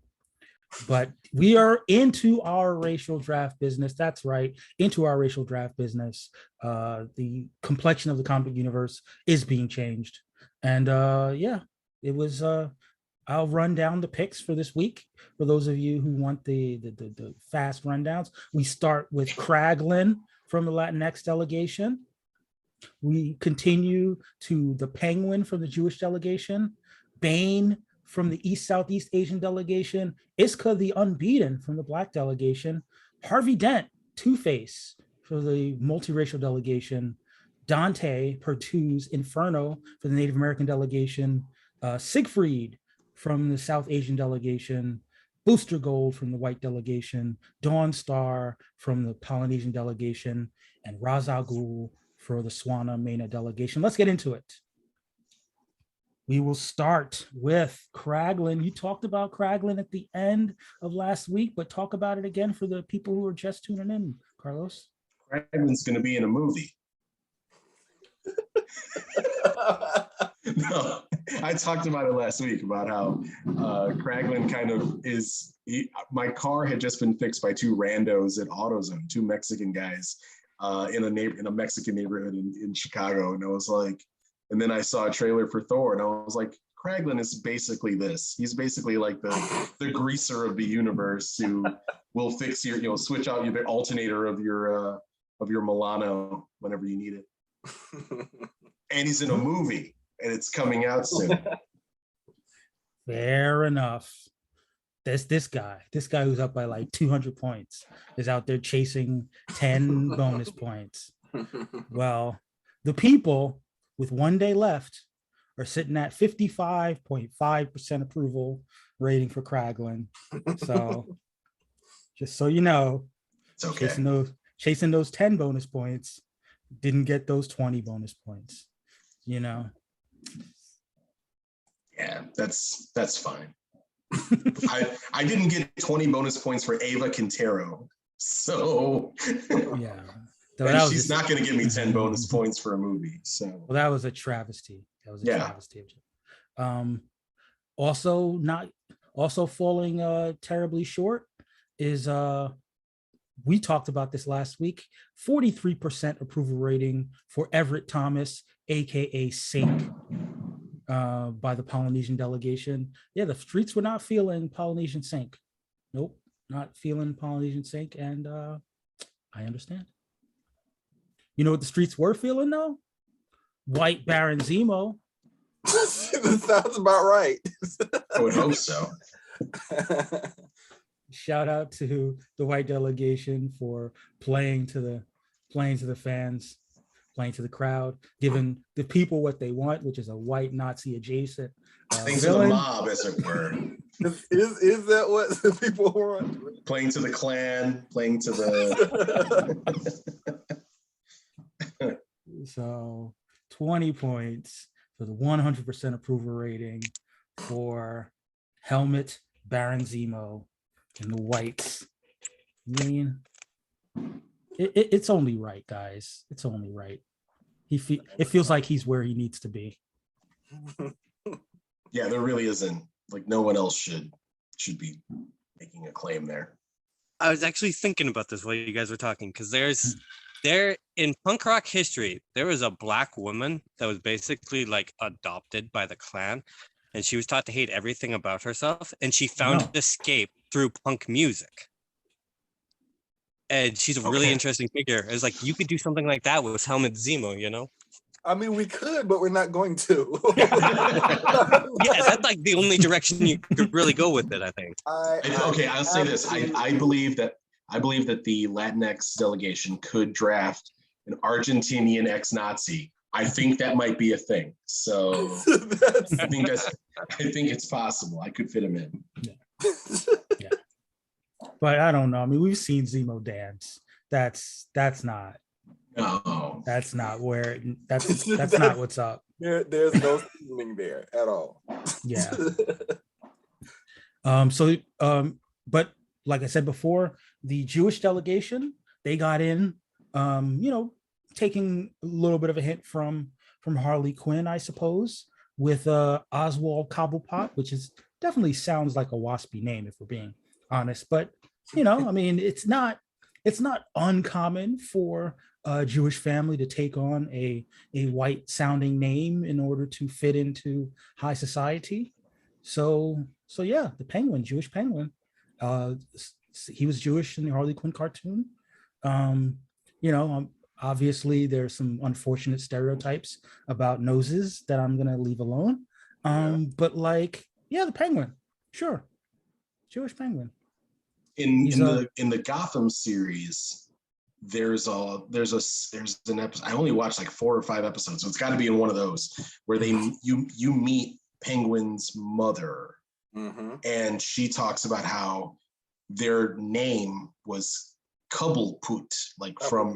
But we are into our racial draft business. That's right, into our racial draft business. The complexion of the comic universe is being changed. And it was I'll run down the picks for this week for those of you who want the fast rundowns. We start with Kraglin from the Latinx delegation. We continue to the Penguin from the Jewish delegation, Bane from the East Southeast Asian delegation, Iska the Unbeaten from the Black delegation, Harvey Dent, Two-Face for the multiracial delegation, Dante Pertuz Inferno for the Native American delegation, Siegfried from the South Asian delegation, Booster Gold from the white delegation, Dawn Star from the Polynesian delegation, and Ra's al Ghul for the Swana Mena delegation. Let's get into it. We will start with Kraglin. You talked about Kraglin at the end of last week, but talk about it again for the people who are just tuning in, Carlos. Kraglin's going to be in a movie. No, I talked about it last week about how Kraglin kind of is. My car had just been fixed by 2 randos at AutoZone, 2 Mexican guys in a Mexican neighborhood in Chicago, and I was like, and then I saw a trailer for Thor, and I was like, Kraglin is basically this. He's basically like the greaser of the universe who will fix your, switch out the alternator of your Milano whenever you need it. And he's in a movie, and it's coming out soon. Fair enough. This guy who's up by like 200 points is out there chasing 10 bonus points. Well, the people with 1 day left are sitting at 55.5% approval rating for Kraglin. So just so you know, it's okay. Chasing those 10 bonus points, didn't get those 20 bonus points. Yeah, that's fine. I didn't get 20 bonus points for Ava Quintero, so yeah. And she's not going to give me 10 bonus points for a movie. So well, that was a travesty. Travesty. Also falling terribly short is we talked about this last week. 43% approval rating for Everett Thomas, aka Sink, by the Polynesian delegation. Yeah, the streets were not feeling Polynesian Sink. Nope, not feeling Polynesian Sink, and I understand. You know what the streets were feeling though? White Baron Zemo. That sounds about right. I would hope so. Shout out to the white delegation for playing to the fans, playing to the crowd, giving the people what they want, which is a white Nazi adjacent Playing to the mob, as it were. Is that what the people want? Playing to the Klan, playing to the. So 20 points for the 100% approval rating for Helmet Baron Zemo and the whites. I mean, it's only right, guys. It's only right. It feels like he's where he needs to be. Yeah, there really isn't. Like, no one else should be making a claim there. I was actually thinking about this while you guys were talking, because there in punk rock history, there was a black woman that was basically like adopted by the Klan, and she was taught to hate everything about herself, and she found escape through punk music. And she's a really interesting figure. It's like you could do something like that with Helmet Zemo, you know? I mean, we could, but we're not going to. Yeah, that's like the only direction you could really go with it, I think. I'll say this. I believe that the Latinx delegation could draft an Argentinian ex-Nazi. I think that might be a thing. So I think it's possible. I could fit him in. Yeah. But I don't know. I mean, we've seen Zemo dance. That's not. No. That's not where. That's not what's up. There's no feeling there at all. Yeah. But like I said before, the Jewish delegation, they got in, taking a little bit of a hint from Harley Quinn, I suppose, with Oswald Cobblepot, which is definitely sounds like a waspy name if we're being honest. But I mean, it's not uncommon for a Jewish family to take on a white sounding name in order to fit into high society. So yeah, the Penguin, Jewish Penguin. He was Jewish in the Harley Quinn cartoon. Obviously there's some unfortunate stereotypes about noses that I'm gonna leave alone. But the Penguin, sure, Jewish Penguin. In the Gotham series, there's an episode. I only watched like 4 or 5 episodes, so it's got to be in one of those where you meet Penguin's mother, and she talks about how their name was Kubbelput,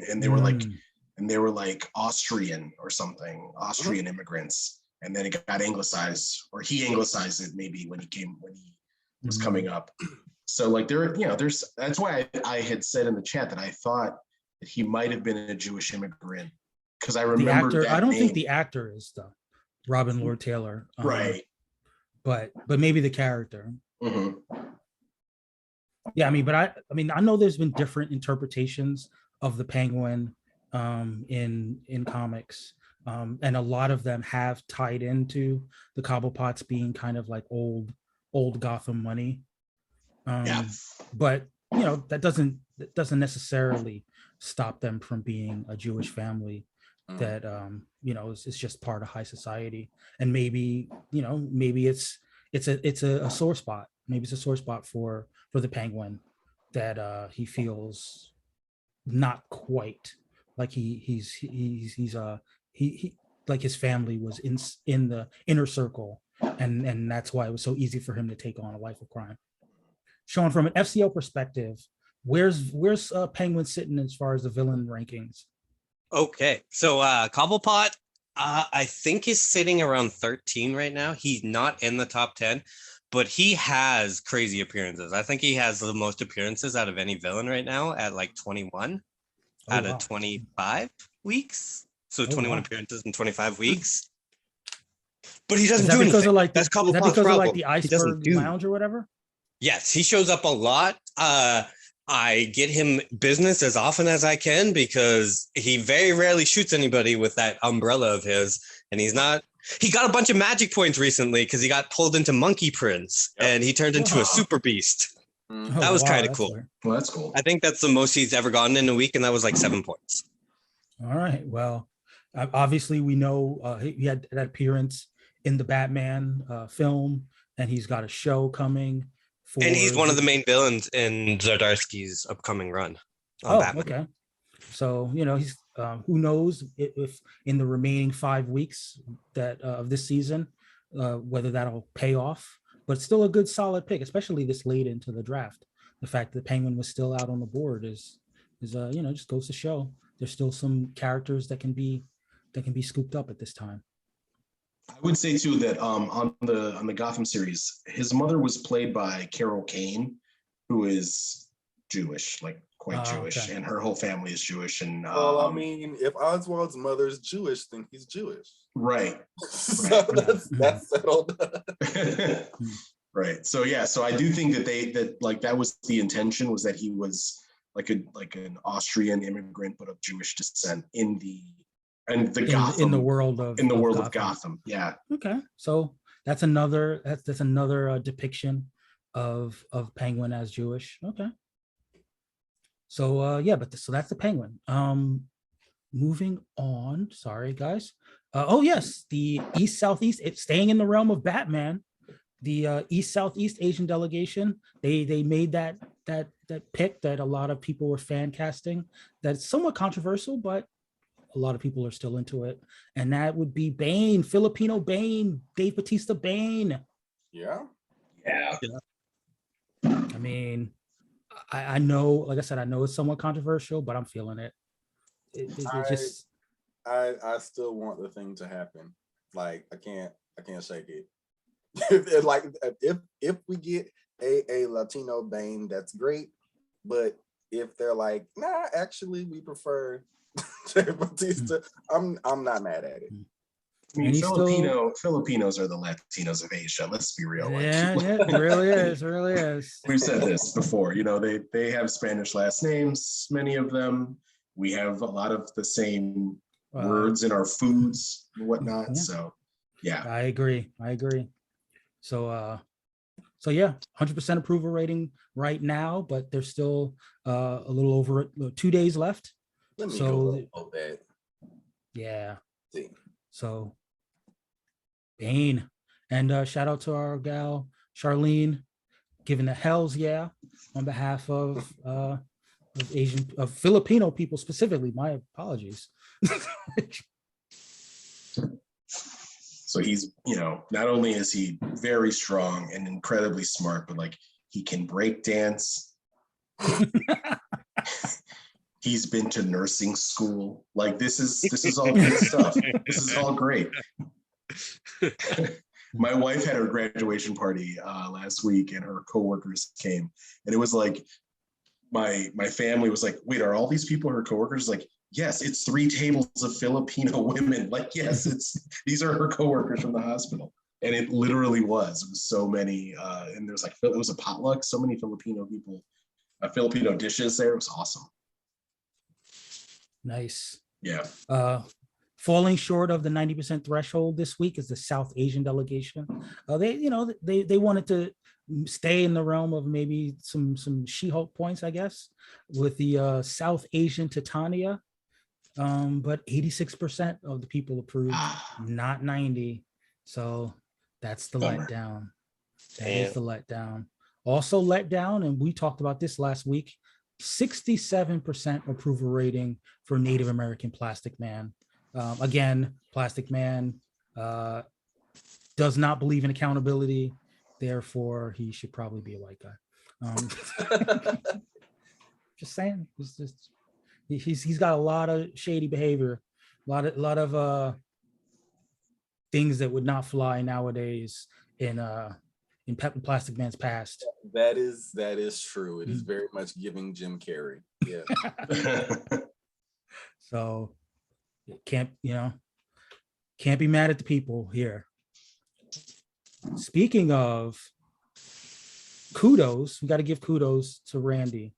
and they were like Austrian or something, Austrian immigrants, and then it got anglicized, or he anglicized it maybe when he was coming up. So that's why I had said in the chat that I thought that he might have been a Jewish immigrant, because I remember the actor. I don't think the actor is though, Robin Lord Taylor, right? But maybe the character. Mm-hmm. Yeah, I know there's been different interpretations of the Penguin in comics, and a lot of them have tied into the Cobblepots being kind of like old Gotham money. But that doesn't necessarily stop them from being a Jewish family that is just part of high society. And maybe it's a sore spot. Maybe it's a sore spot for the Penguin that he feels not quite like he's like his family was in the inner circle, and that's why it was so easy for him to take on a life of crime. Shaun, from an FCL perspective, where's Penguin sitting as far as the villain rankings? Okay, so Cobblepot, I think is sitting around 13 right now. He's not in the top 10, but he has crazy appearances. I think he has the most appearances out of any villain right now at like 21 out of 25 weeks. So 21 appearances in 25 weeks. But he doesn't do anything. That's Cobblepot's problem. Of like the Iceberg Lounge or whatever? Yes, he shows up a lot. I get him business as often as I can because he very rarely shoots anybody with that umbrella of his. And he got a bunch of magic points recently because he got pulled into Monkey Prince and he turned into a super beast. That was kind of cool. Well, that's cool. I think that's the most he's ever gotten in a week, and that was like 7 points. All right. Well, obviously we know he had that appearance in the Batman film, and he's got a show coming for. And he's one of the main villains in Zdarsky's upcoming run on Batman. Okay. So he's who knows if in the remaining 5 weeks that of this season, whether that'll pay off. But still a good solid pick, especially this late into the draft. The fact that Penguin was still out on the board is just goes to show there's still some characters that can be scooped up at this time. I would say too that on the Gotham series, his mother was played by Carol Kane, who is Jewish, like quite Jewish, okay. and her whole family is Jewish. And well, I mean, if Oswald's mother's Jewish, then he's Jewish. Right. So that's settled. Right. So yeah. So I do think that that was the intention, was that he was like an Austrian immigrant but of Jewish descent in the world of Gotham. Yeah. Okay. So that's another depiction of Penguin as Jewish. Okay. So so that's the Penguin. Moving on. Sorry, guys. Yes, the East Southeast. It's staying in the realm of Batman. The East Southeast Asian delegation. They made that pick that a lot of people were fan casting. That's somewhat controversial, but a lot of people are still into it. And that would be Bane, Filipino Bane, Dave Bautista Bane. Yeah. I mean, I know, like I said, I know it's somewhat controversial, but I'm feeling it. I still want the thing to happen. Like I can't shake it. Like if we get a Latino Bane, that's great. But if they're like, nah, actually we prefer Dave Bautista, I'm not mad at it. I mean, Filipinos are the Latinos of Asia. Let's be real. Yeah, it really is. It really is. We've said this before. They have Spanish last names. Many of them. We have a lot of the same words in our foods and whatnot. Yeah. So, yeah, I agree. So, 100% approval rating right now, but there's still a little over 2 days left. Let me go that. Yeah. So, Bane, and shout out to our gal Charlene, giving the hells yeah on behalf of Filipino people specifically. My apologies. So he's, not only is he very strong and incredibly smart, but like he can break dance. He's been to nursing school. Like this is all good stuff. This is all great. My wife had her graduation party last week, and her coworkers came, and it was like my family was like, "Wait, are all these people her coworkers?" Like, yes, it's 3 tables of Filipino women. Like, yes, these are her coworkers from the hospital, and it literally was. It was so many, and there's like it was a potluck. So many Filipino people, Filipino dishes there. It was awesome. Nice. Yeah. Falling short of the 90% threshold this week is the South Asian delegation. They wanted to stay in the realm of maybe some She-Hulk points, I guess, with the South Asian Titania. But 86% of the people approved, not 90. So that's the letdown. That is the letdown. Also let down, and we talked about this last week, 67% approval rating for Native American Plastic Man. Again, Plastic Man does not believe in accountability. Therefore, he should probably be a white guy. Just saying. He's got a lot of shady behavior, a lot of things that would not fly nowadays in Plastic Man's past. That is true. It is very much giving Jim Carrey. Yeah. So can't be mad at the people here. Speaking of kudos, we got to give kudos to Randy.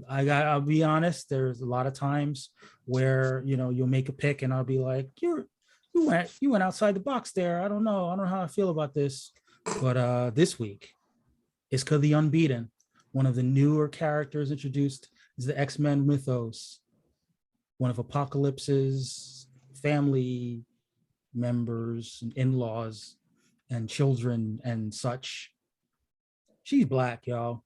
I'll be honest, there's a lot of times where you'll make a pick and I'll be like, you went outside the box there. I don't know how I feel about this. But this week is the Unbeaten. One of the newer characters introduced is the X-Men mythos. one of Apocalypse's family members and in-laws and children and such. She's black, y'all.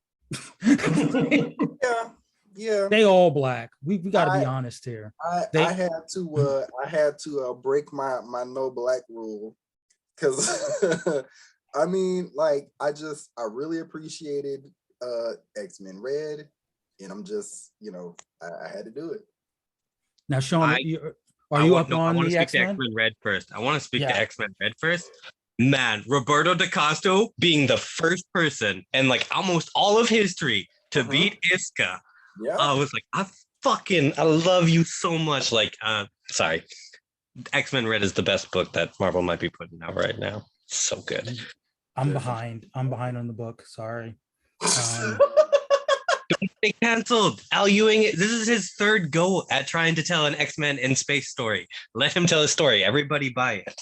Yeah. They all black. We got to be honest here. I had to break my no black rule, because I mean, like, I really appreciated X-Men Red, and I'm just, I had to do it. Now, Sean, are you up on the X-Men? Red first. I want to speak to X-Men Red first. Man, Roberto DaCosta being the first person in like almost all of history to beat Iska. Yeah. I was like, I love you so much. Like, sorry. X-Men Red is the best book that Marvel might be putting out right now. So good. I'm behind on the book. Sorry. Don't get canceled. Al Ewing, this is his third go at trying to tell an X-Men in space story. Let him tell his story. Everybody buy it.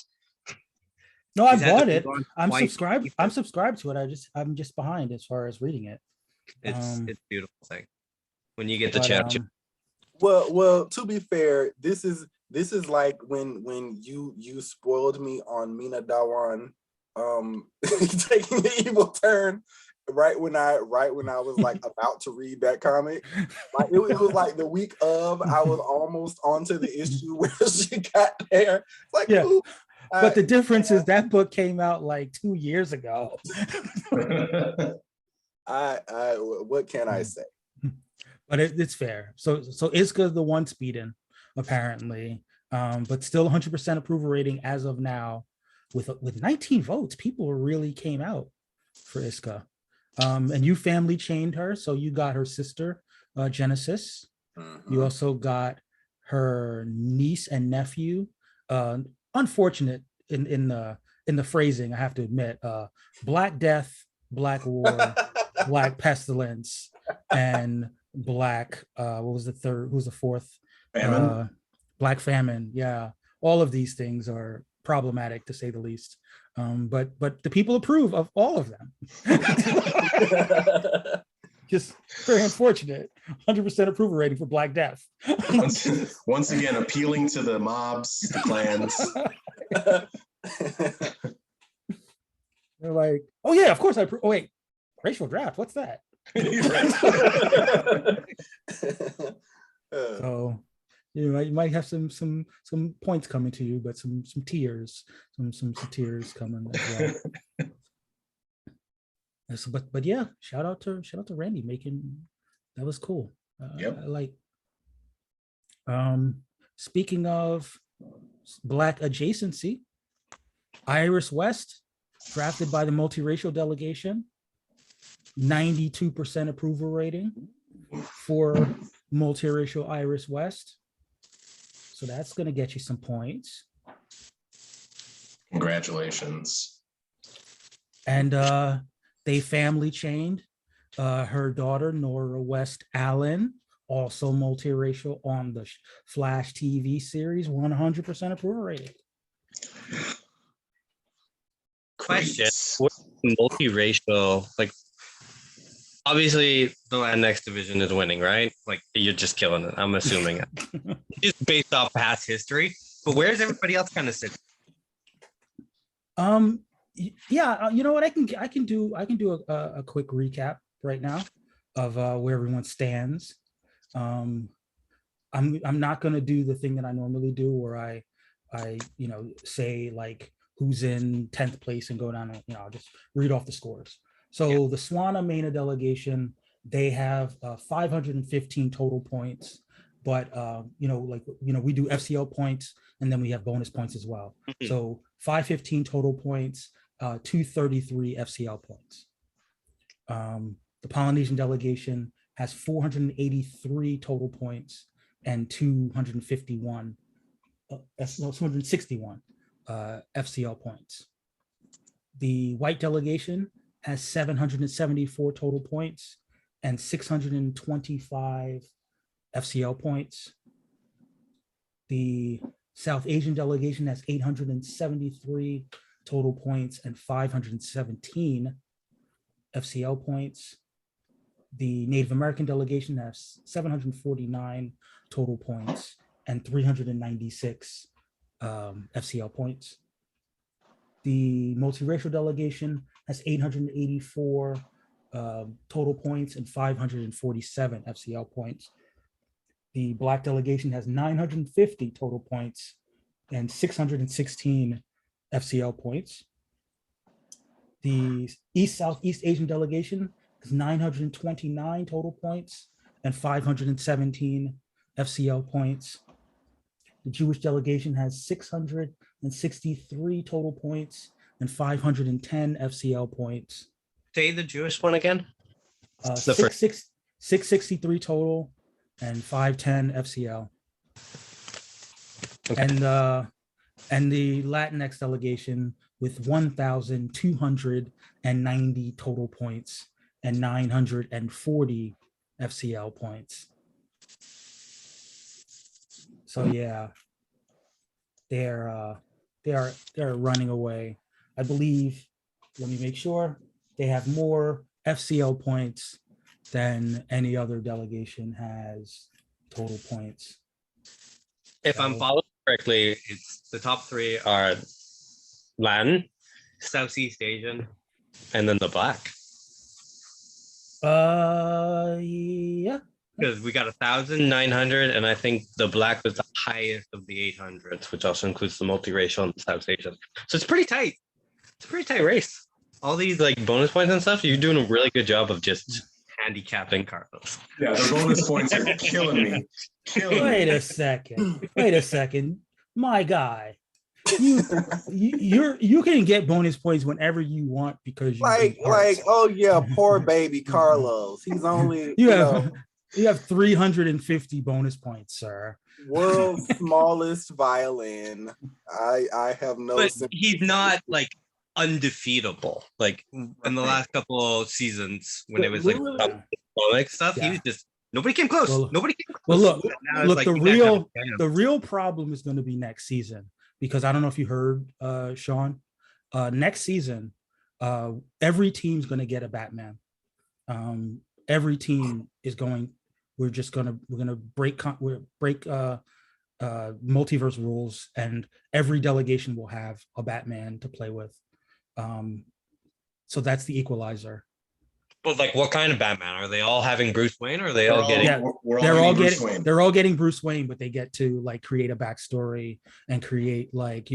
No, I bought it. I'm subscribed. I'm subscribed to it. I'm just behind as far as reading it. It's a beautiful thing. When you get the chance. Well, to be fair, this is like when you spoiled me on Mina Dawan taking the evil turn right when I was like about to read that comic. Like it was like the week of, I was almost onto the issue where she got there. Like, yeah. Ooh, but the difference is that book came out like 2 years ago. What can I say? But it's fair. So Iska's the one speeding, apparently, but still 100% approval rating as of now, with 19 votes. People really came out for Iska, and you family chained her. So you got her sister, Genesis. Mm-hmm. You also got her niece and nephew. Unfortunate in the phrasing, I have to admit. Black Death, Black War, Black Pestilence, and Black, what was the third? Who's the fourth? Famine. Black Famine. Yeah, all of these things are problematic to say the least. But the people approve of all of them. Just very unfortunate. 100% approval rating for Black Death. Once again, appealing to the mobs, the clans. They're like, oh yeah, of course I approve. Oh wait, racial draft. What's that? So you might have some points coming to you, but some tears, some tears coming as well. But yeah, shout out to Randy making that was cool. Yep. I like. Speaking of Black adjacency, Iris West, drafted by the multiracial delegation. 92% approval rating for multiracial Iris West. So that's going to get you some points. Congratulations. And they family chained her daughter, Nora West Allen, also multiracial, on the Flash TV series, 100% approval rating. Question: multiracial, like, obviously the Latinx division is winning, right? Like, you're just killing it, I'm assuming. Just based off past history, but where's everybody else kind of sitting? Yeah, you know what, I can do a quick recap right now of where everyone stands. I'm not going to do the thing that I normally do, where I say like who's in 10th place and go down and I'll just read off the scores. So the Swana MENA delegation, they have 515 total points, but we do FCL points and then we have bonus points as well. Mm-hmm. So 515 total points, 233 FCL points. The Polynesian delegation has 483 total points and 261 FCL points. The white delegation has 774 total points and 625 FCL points. The South Asian delegation has 873 total points and 517 FCL points. The Native American delegation has 749 total points and 396 FCL points. The multiracial delegation has 884 total points and 547 FCL points. The Black delegation has 950 total points and 616 FCL points. The East Southeast Asian delegation has 929 total points and 517 FCL points. The Jewish delegation has 663 total points and 510 FCL points. Say the Jewish one again. 663 total and 510 FCL. Okay. And the Latinx delegation with 1,290 total points and 940 FCL points. So yeah, they are running away. I believe. Let me make sure they have more FCL points than any other delegation has total points. If I'm following correctly, it's the top three are Latin, Southeast Asian, and then the Black. Yeah. Because we got 1,900, and I think the Black was the highest of the 800s, which also includes the multiracial and the South Asian. So it's pretty tight. It's a pretty tight race. All these like bonus points and stuff, you're doing a really good job of just handicapping Carlos. Yeah, the bonus points are killing me. Wait a second. My guy. You can get bonus points whenever you want because you oh yeah, poor baby Carlos. He's only you have 350 bonus points, sir. World's smallest violin. I have no. But he's not like undefeatable. Like in the last couple of seasons when it was like stuff, he was just nobody came close. Nobody came close. Well, look, like, the real problem is going to be next season. Because I don't know if you heard, Sean, next season, every team's going to get a Batman. Every team is going. We're going to break multiverse rules, and every delegation will have a Batman to play with. So that's the equalizer. But like, what kind of Batman? Are they all having Bruce Wayne, or are they all getting? Yeah, they're all getting Bruce Wayne, but they get to like create a backstory and create like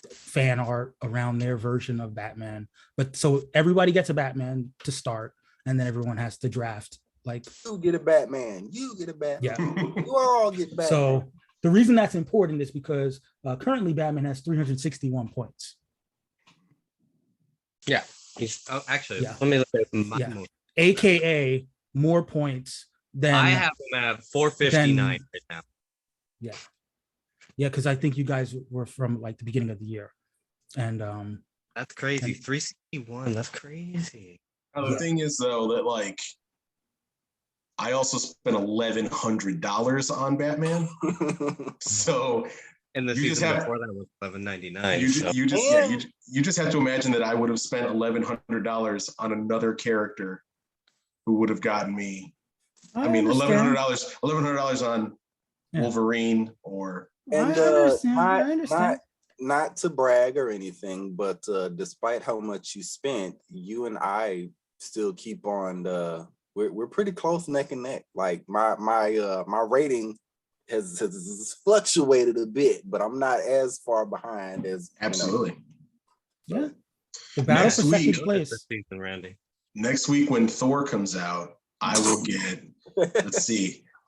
fan art around their version of Batman. But so everybody gets a Batman to start, and then everyone has to draft. Like you get a Batman, you get a Batman. Yeah, you all get Batman. So the reason that's important is because currently Batman has 361 points. Yeah. Let me look at my AKA more points than I have him at 459 right now. Yeah, because I think you guys were from like the beginning of the year, and that's crazy. 361. That's crazy. The thing is though that like I also spent $1,100 on Batman, so. And the season before that was $11.99. You just have to imagine that I would have spent $1,100 on another character who would have gotten me. $1,100 on Wolverine or. And I understand. Not to brag or anything, but despite how much you spent, you and I still keep on. We're pretty close neck and neck. Like my rating has fluctuated a bit, but I'm not as far behind as absolutely. Yeah. The battle for second place. Randy. Next week when Thor comes out, I will get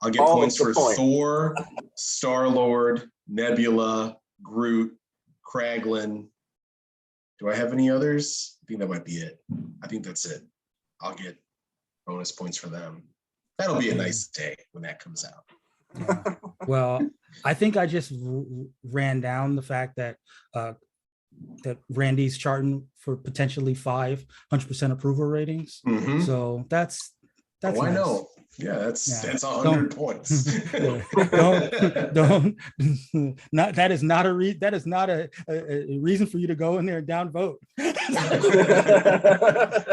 I'll get points for Thor, Star-Lord, Nebula, Groot, Kraglin. Do I have any others? I think that might be it. I think that's it. I'll get bonus points for them. That'll be a nice day when that comes out. Yeah. Well, I think I just ran down the fact that that Randy's charting for potentially 500% approval ratings. Mm-hmm. So that's I nice. know. Yeah, that's Yeah. 100 points. Yeah. Don't not that is not a reason for you to go in there and downvote.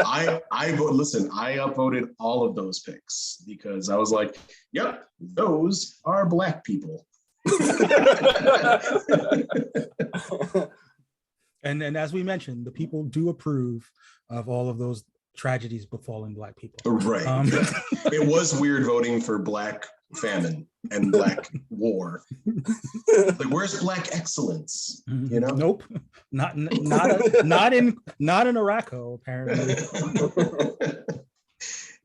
I listen, I upvoted all of those picks because I was like, yep, those are Black people. And as we mentioned, the people do approve of all of those tragedies befalling Black people. Right. It was weird voting for Black famine and Black war. Like, where's Black excellence? You know? Nope. Not in Araco, apparently.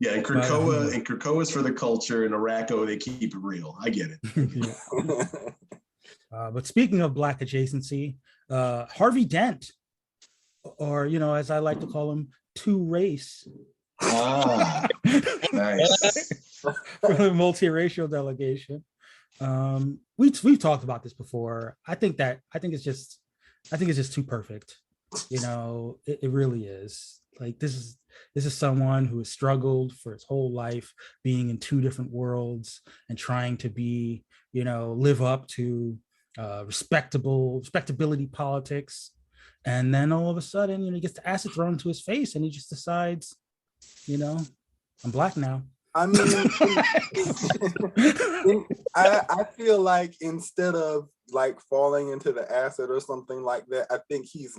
Yeah, and Krakoa's for the culture, and Araco, they keep it real. I get it. But speaking of Black adjacency, Harvey Dent, or as I like to call him, Two Race. Nice. For the multiracial delegation. We've talked about this before. I think it's just too perfect. It really is. Like, this is someone who has struggled for his whole life being in two different worlds and trying to be, live up to respectability politics. And then all of a sudden, he gets the acid thrown into his face and he just decides, I'm Black now. I mean, I feel like instead of like falling into the acid or something like that, I think he's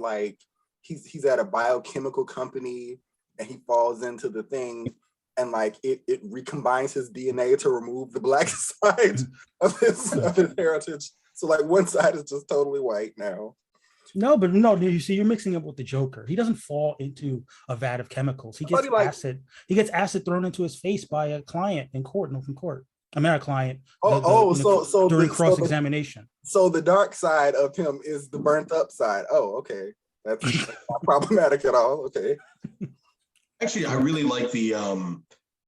he's at a biochemical company and he falls into the thing and like it recombines his DNA to remove the Black side of his heritage. So like one side is just totally white now. No, you see, you're mixing up with the Joker. He doesn't fall into a vat of chemicals. He gets acid. He gets acid thrown into his face by a client in court, an open court. I mean, a client. During cross-examination. So the dark side of him is the burnt up side. Oh, okay. That's not problematic at all. Okay. Actually, I really like the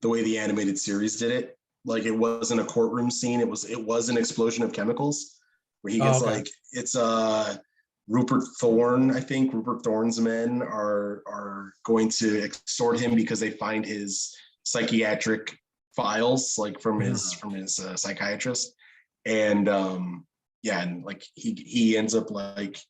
way the animated series did it. Like, it wasn't a courtroom scene. It was an explosion of chemicals where he gets it's Rupert Thorne, I think. Rupert Thorne's men are going to extort him because they find his psychiatric files, like from his psychiatrist, and and like he ends up like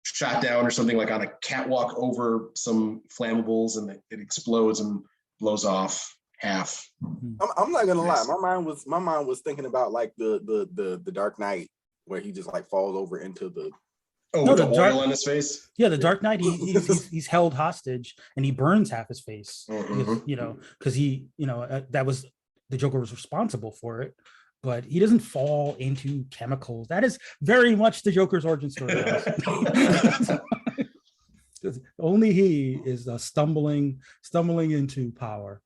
shot down or something, like on a catwalk over some flammables, and it explodes and blows off half. I'm not gonna lie, my mind was thinking about like the Dark Knight, where he just like falls over into the with the oil on his face. Yeah, the Dark Knight. He's held hostage and he burns half his face. Because that was the Joker was responsible for it, but he doesn't fall into chemicals. That is very much the Joker's origin story. Only he is stumbling into power.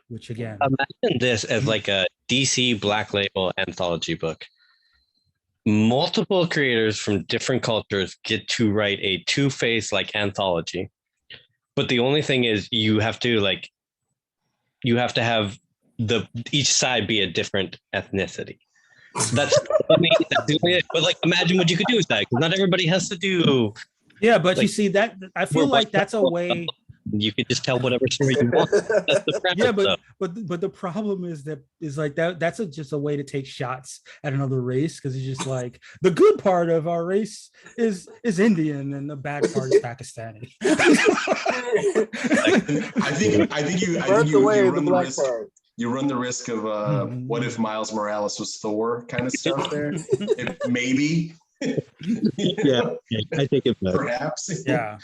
Which again, imagine this as like a DC Black Label anthology book. Multiple creators from different cultures get to write a Two-Face like anthology, but the only thing is you have to have each side be a different ethnicity. That's but like imagine what you could do with that, because not everybody has to do. Yeah, but you see that I feel like that's a way. You could just tell whatever story you want. That's the premise. Yeah, but the problem is that's just a way to take shots at another race, because it's just like the good part of our race is Indian and the bad part is Pakistani. I think you run the risk of what if Miles Morales was Thor kind of stuff there. Maybe. Yeah, I think it perhaps. Yeah,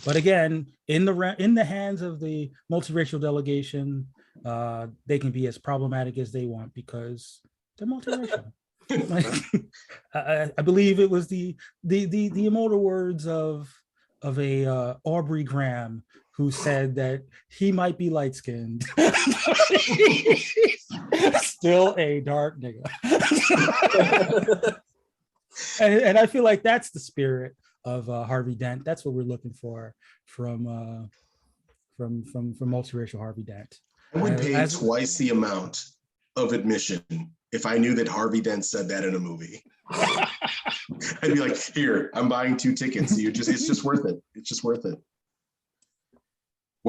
but again, in the hands of the multiracial delegation, they can be as problematic as they want because they're multiracial. I believe it was the immortal words of a Aubrey Graham, who said that he might be light-skinned, still a dark nigga. and I feel like that's the spirit of Harvey Dent. That's what we're looking for from multiracial Harvey Dent. I would pay twice the amount of admission if I knew that Harvey Dent said that in a movie. I'd be like, here, I'm buying 2 tickets. It's just worth it. It's just worth it.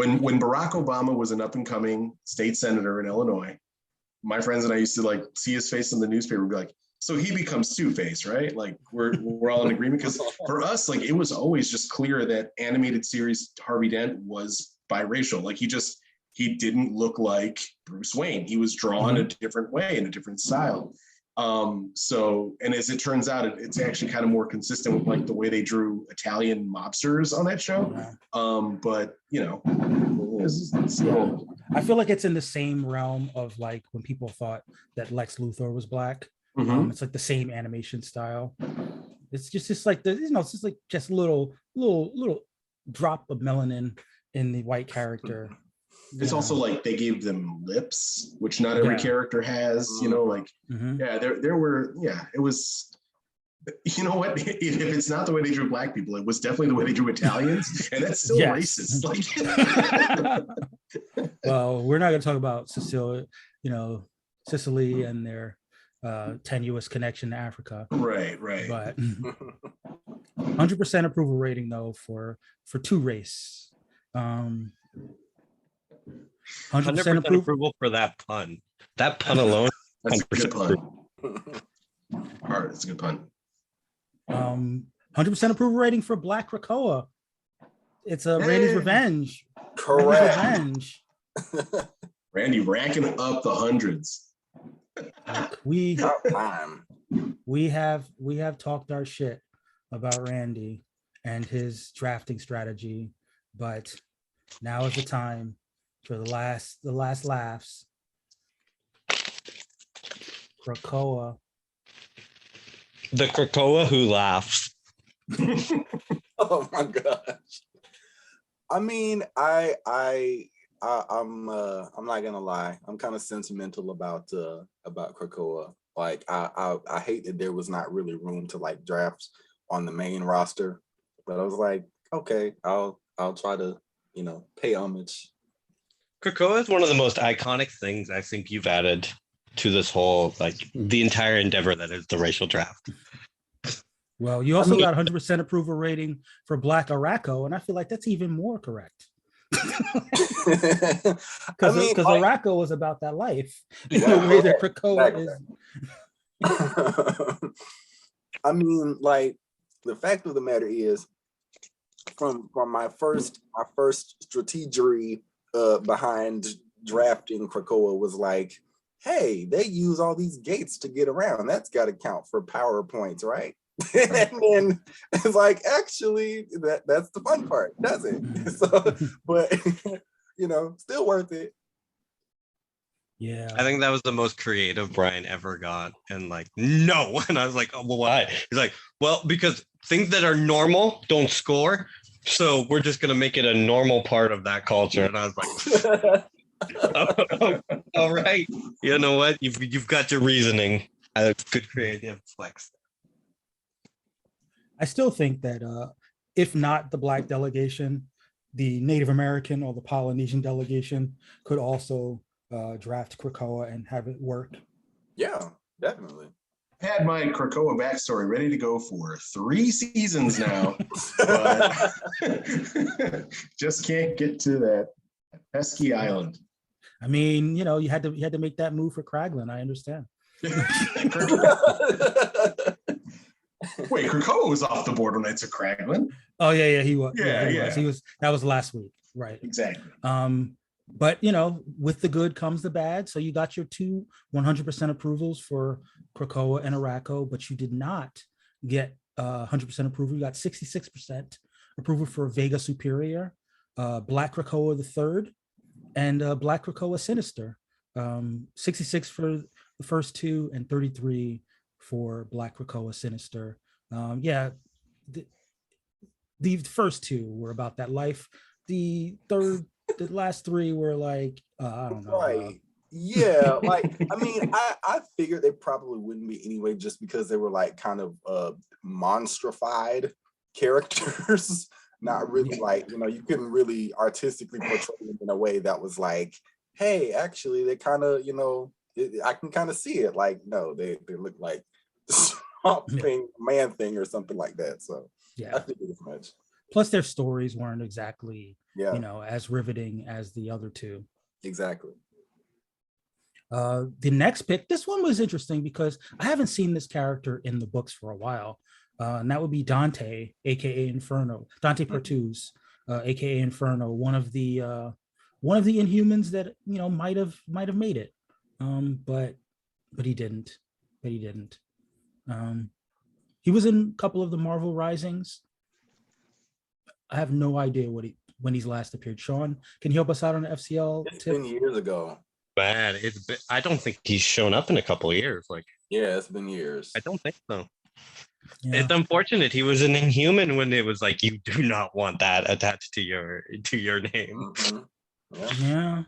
When Barack Obama was an up and coming state senator in Illinois, my friends and I used to like see his face in the newspaper and be like, so he becomes Two-Face, right? Like we're all in agreement, because for us, like it was always just clear that animated series Harvey Dent was biracial. Like he didn't look like Bruce Wayne. He was drawn a different way in a different style. So, and as it turns out, it's actually kind of more consistent with like the way they drew Italian mobsters on that show. But you know, I feel like it's in the same realm of like when people thought that Lex Luthor was black. It's like the same animation style. It's just like the, you know, it's just like just little drop of melanin in the white character. It's also like they gave them lips, which not every character has, you know, like, there were, it was, you know what, if it's not the way they drew black people, it was definitely the way they drew Italians, and that's still racist. Like, well, we're not going to talk about Sicily and their tenuous connection to Africa. Right. But 100% approval rating though for Two Race. 100% approval for that pun. That pun alone. That's a good pun. All right, that's a good pun. 100% approval rating for Black Krakoa. It's a Randy's Revenge. Correct. Randy's Revenge. Randy racking up the hundreds. We have talked our shit about Randy and his drafting strategy, but now is the time for the last laughs. Krakoa. The Krakoa who laughs. Oh my gosh. I mean, I'm not gonna lie. I'm kind of sentimental about Krakoa. Like I hate that there was not really room to like draft on the main roster, but I was like, okay, I'll try to, you know, pay homage. Krakoa is one of the most iconic things I think you've added to this whole, like, the entire endeavor that is the racial draft. Well, you also got 100% approval rating for Black Araco, and I feel like that's even more correct. Because Araco was about that life in the way that Krakoa is. I mean, like, the fact of the matter is, from my first strategery behind drafting Krakoa was like, hey, they use all these gates to get around. That's got to count for power points, right? And then it's like, actually, that's the fun part, does it? So, but you know, still worth it. Yeah, I think that was the most creative Brian ever got. And like, no. And I was like, oh, well, why? He's like, well, because things that are normal don't score. So we're just gonna make it a normal part of that culture. And I was like, all right. You know what? You've got your reasoning. Good creative flex. I still think that if not the Black delegation, the Native American or the Polynesian delegation could also draft Krakoa and have it work. Yeah, definitely. Had my Krakoa backstory ready to go for 3 seasons now, but just can't get to that pesky island. I mean, you know, you had to make that move for Kraglin. I understand. Wait, Krakoa was off the board when I took Kraglin. Oh yeah, he was. Yeah. He was. That was last week, right? Exactly. But you know, with the good comes the bad. So you got your 2 100% approvals for Krakoa and Araco, but you did not get 100% approval. You got 66% approval for Vega Superior, Black Krakoa the third, and Black Krakoa Sinister. 66 for the first 2 and 33 for Black Krakoa Sinister. The first 2 were about that life. The last 3 were like, I don't know. Right. Yeah, like, I mean, I figured they probably wouldn't be anyway, just because they were like kind of monstrified characters. Not really like, you know, you couldn't really artistically portray them in a way that was like, hey, actually, they kind of, you know, I can kind of see it. Like, no, they look like Swamp Thing, Man Thing, or something like that. So yeah, I figured as much. Plus, their stories weren't exactly, Yeah, as riveting as the other two. exactly. The next pick, this one was interesting because I haven't seen this character in the books for a while, and that would be Dante, aka Inferno, Dante Pertuz, aka Inferno, one of the Inhumans that might have made it, but he didn't. But he didn't. He was in a couple of the Marvel Risings. I have no idea when he's last appeared. Sean, can you help us out on the FCL It's tip? been years ago. Bad. I don't think he's shown up in a couple of years. Like, Yeah, it's been years. I don't think so. Yeah. It's unfortunate he was an Inhuman when it was like you do not want that attached to your name. Yeah.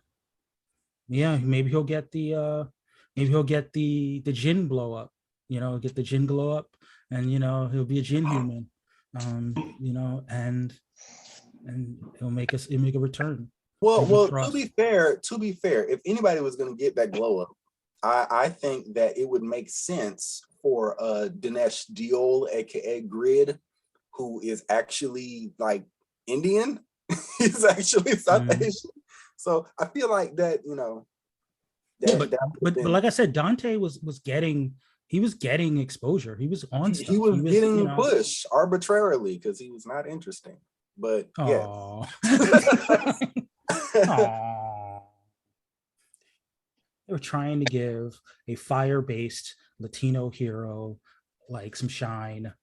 Yeah. Maybe he'll get the Jin blow up. Get the Jin glow up, and he'll be a Jin human. And he'll make a return. Well, to be fair, if anybody was going to get that glow up, I think that it would make sense for Dinesh Diol, aka Grid, who is actually like Indian. He's actually South Asian. So I feel like that, but like I said, Dante was getting exposure. He was on stuff. He was getting pushed arbitrarily because he was not interesting. But yeah. They were trying to give a fire-based Latino hero like some shine.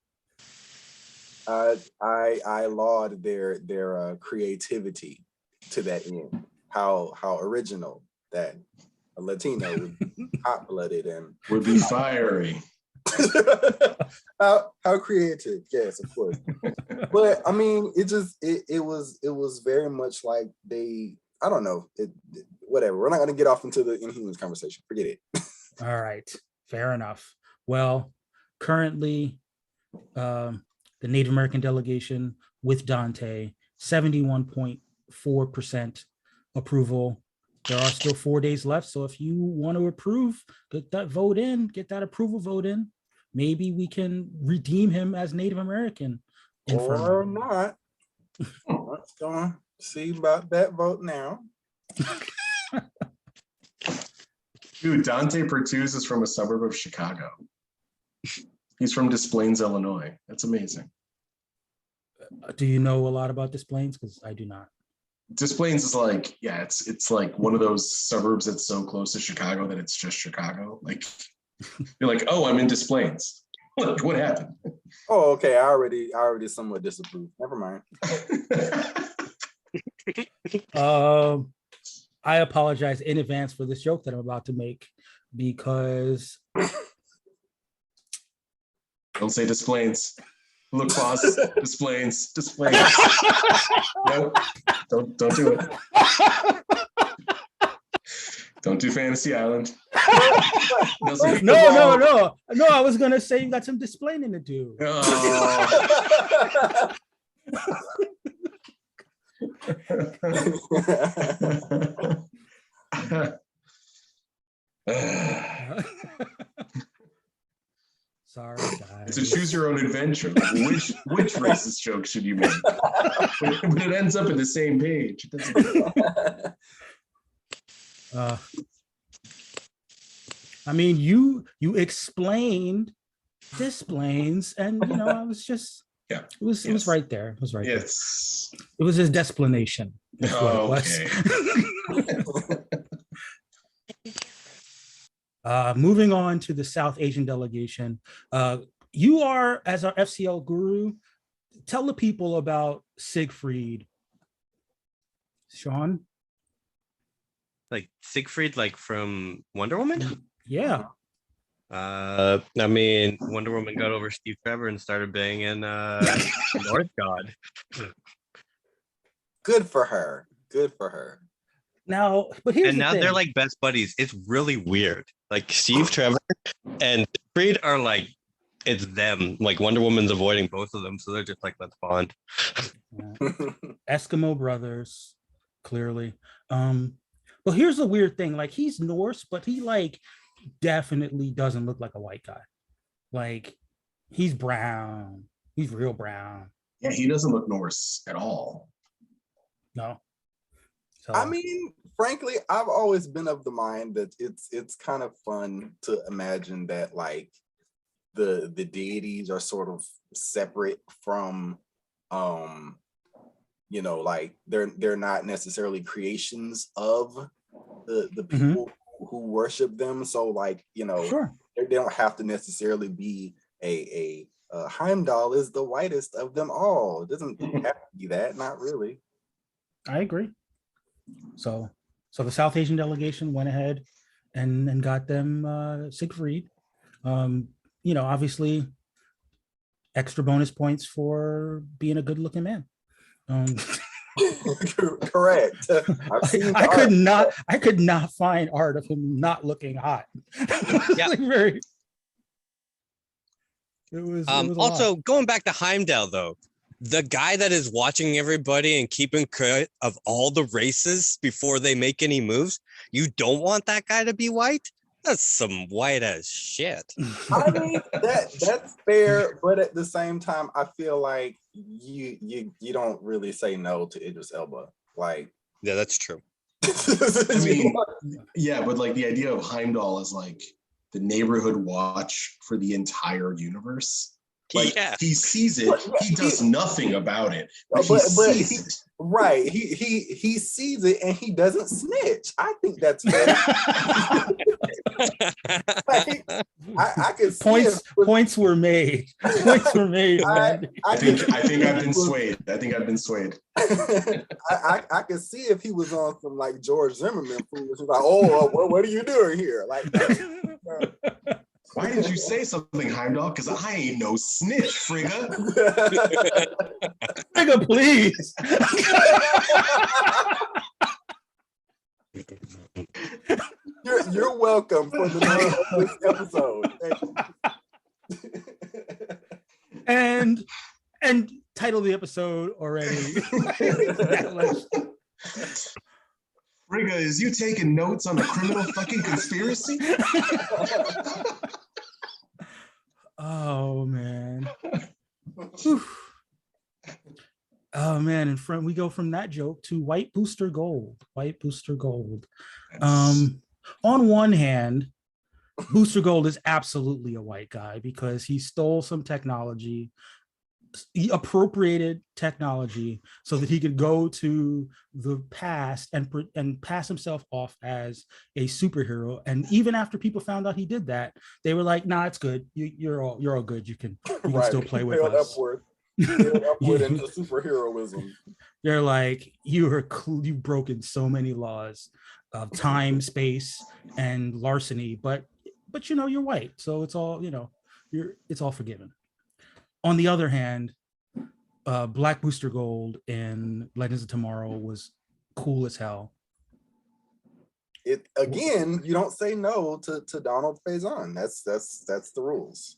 I laud their creativity to that end. How original that a Latino would be hot-blooded and would be fiery. how creative, yes, of course. But I mean, it was very much like I don't know, whatever. We're not going to get off into the Inhumans conversation. Forget it. All right, fair enough. Well, currently, the Native American delegation with Dante, 71.4% approval. There are still 4 days left, so if you want to approve, get that approval vote in. Maybe we can redeem him as Native American. Or not. Let's go on. See about that vote now. Dude, Dante Pertuz is from a suburb of Chicago. He's from Des Plaines, Illinois. That's amazing. Do you know a lot about Des Plaines? Because I do not. Des Plaines is like, yeah, it's like one of those suburbs that's so close to Chicago that it's just Chicago. Like, you're like, oh, I'm in Des Plaines. Like, what happened? Oh, okay. I already somewhat disapprove. Never mind. I apologize in advance for this joke that I'm about to make because don't say Des Plaines. Look, pause. Des Plaines. Nope. Don't do it. Don't do Fantasy Island. No. I was gonna say you got some displaying to do. Oh. Sorry, guys. It's a choose your own adventure. Which racist joke should you make? But it ends up in the same page. It doesn't. I mean, you explained Displains, and I was just yeah. It was right there. It was right there. Yes. It was his desplanation. That's what it was. Moving on to the South Asian delegation. You are, as our FCL guru, tell the people about Siegfried. Sean? Like Siegfried, like from Wonder Woman? Yeah. I mean, Wonder Woman got over Steve Trevor and started banging North God. Good for her. Now, but here's the thing. They're like best buddies. It's really weird. Like Steve Trevor and Siegfried are like, it's them. Like Wonder Woman's avoiding both of them, so they're just like, let's bond. Eskimo brothers, clearly. But here's the weird thing. Like, he's Norse, but he like definitely doesn't look like a white guy. Like, he's brown. He's real brown. Yeah, he doesn't look Norse at all. No. So I mean, frankly, I've always been of the mind that it's kind of fun to imagine that like the deities are sort of separate from you know, like they're not necessarily creations of the people who worship them. So like, you know, sure. they don't have to necessarily be a Heimdall is the whitest of them all. It doesn't have to be that, not really. I agree. So the South Asian delegation went ahead and got them Siegfried. You know, obviously extra bonus points for being a good looking man. Correct. I could not find art of him not looking hot. Yeah. Like very, it was also going back to Heimdall though, the guy that is watching everybody and keeping track of all the races before they make any moves, you don't want that guy to be white? That's some white as shit. I mean, that's fair, but at the same time, I feel like you don't really say no to Idris Elba. Like, yeah, that's true. I mean, yeah, but like the idea of Heimdall is like the neighborhood watch for the entire universe. Like he sees it, he does nothing about it, but he sees it. Right. He sees it and he doesn't snitch. I think that's fair. Like, I could see points were made. Points were made. I think I've been swayed. I think I've been swayed. I could see if he was on some like George Zimmerman food. Like, oh, what are you doing here? Like, why did you say something, Heimdall? Because I ain't no snitch, Frigga. Frigga, please. You're welcome for the name of this episode. And title the episode already. Frigga, is you taking notes on a criminal fucking conspiracy? Oh man. Oh man, and we go from that joke to White Booster Gold. White Booster Gold. On one hand, Booster Gold is absolutely a white guy because he stole some technology. He appropriated technology so that he could go to the past and pass himself off as a superhero. And even after people found out he did that, they were like, "Nah, it's good. You're all good. You can still play with us." Upward into superheroism. They're like, you've broken so many laws of time, space, and larceny, but you know you're white, so it's all it's all forgiven. On the other hand, Black Booster Gold in Legends of Tomorrow was cool as hell. It again, you don't say no to Donald Faison. That's the rules.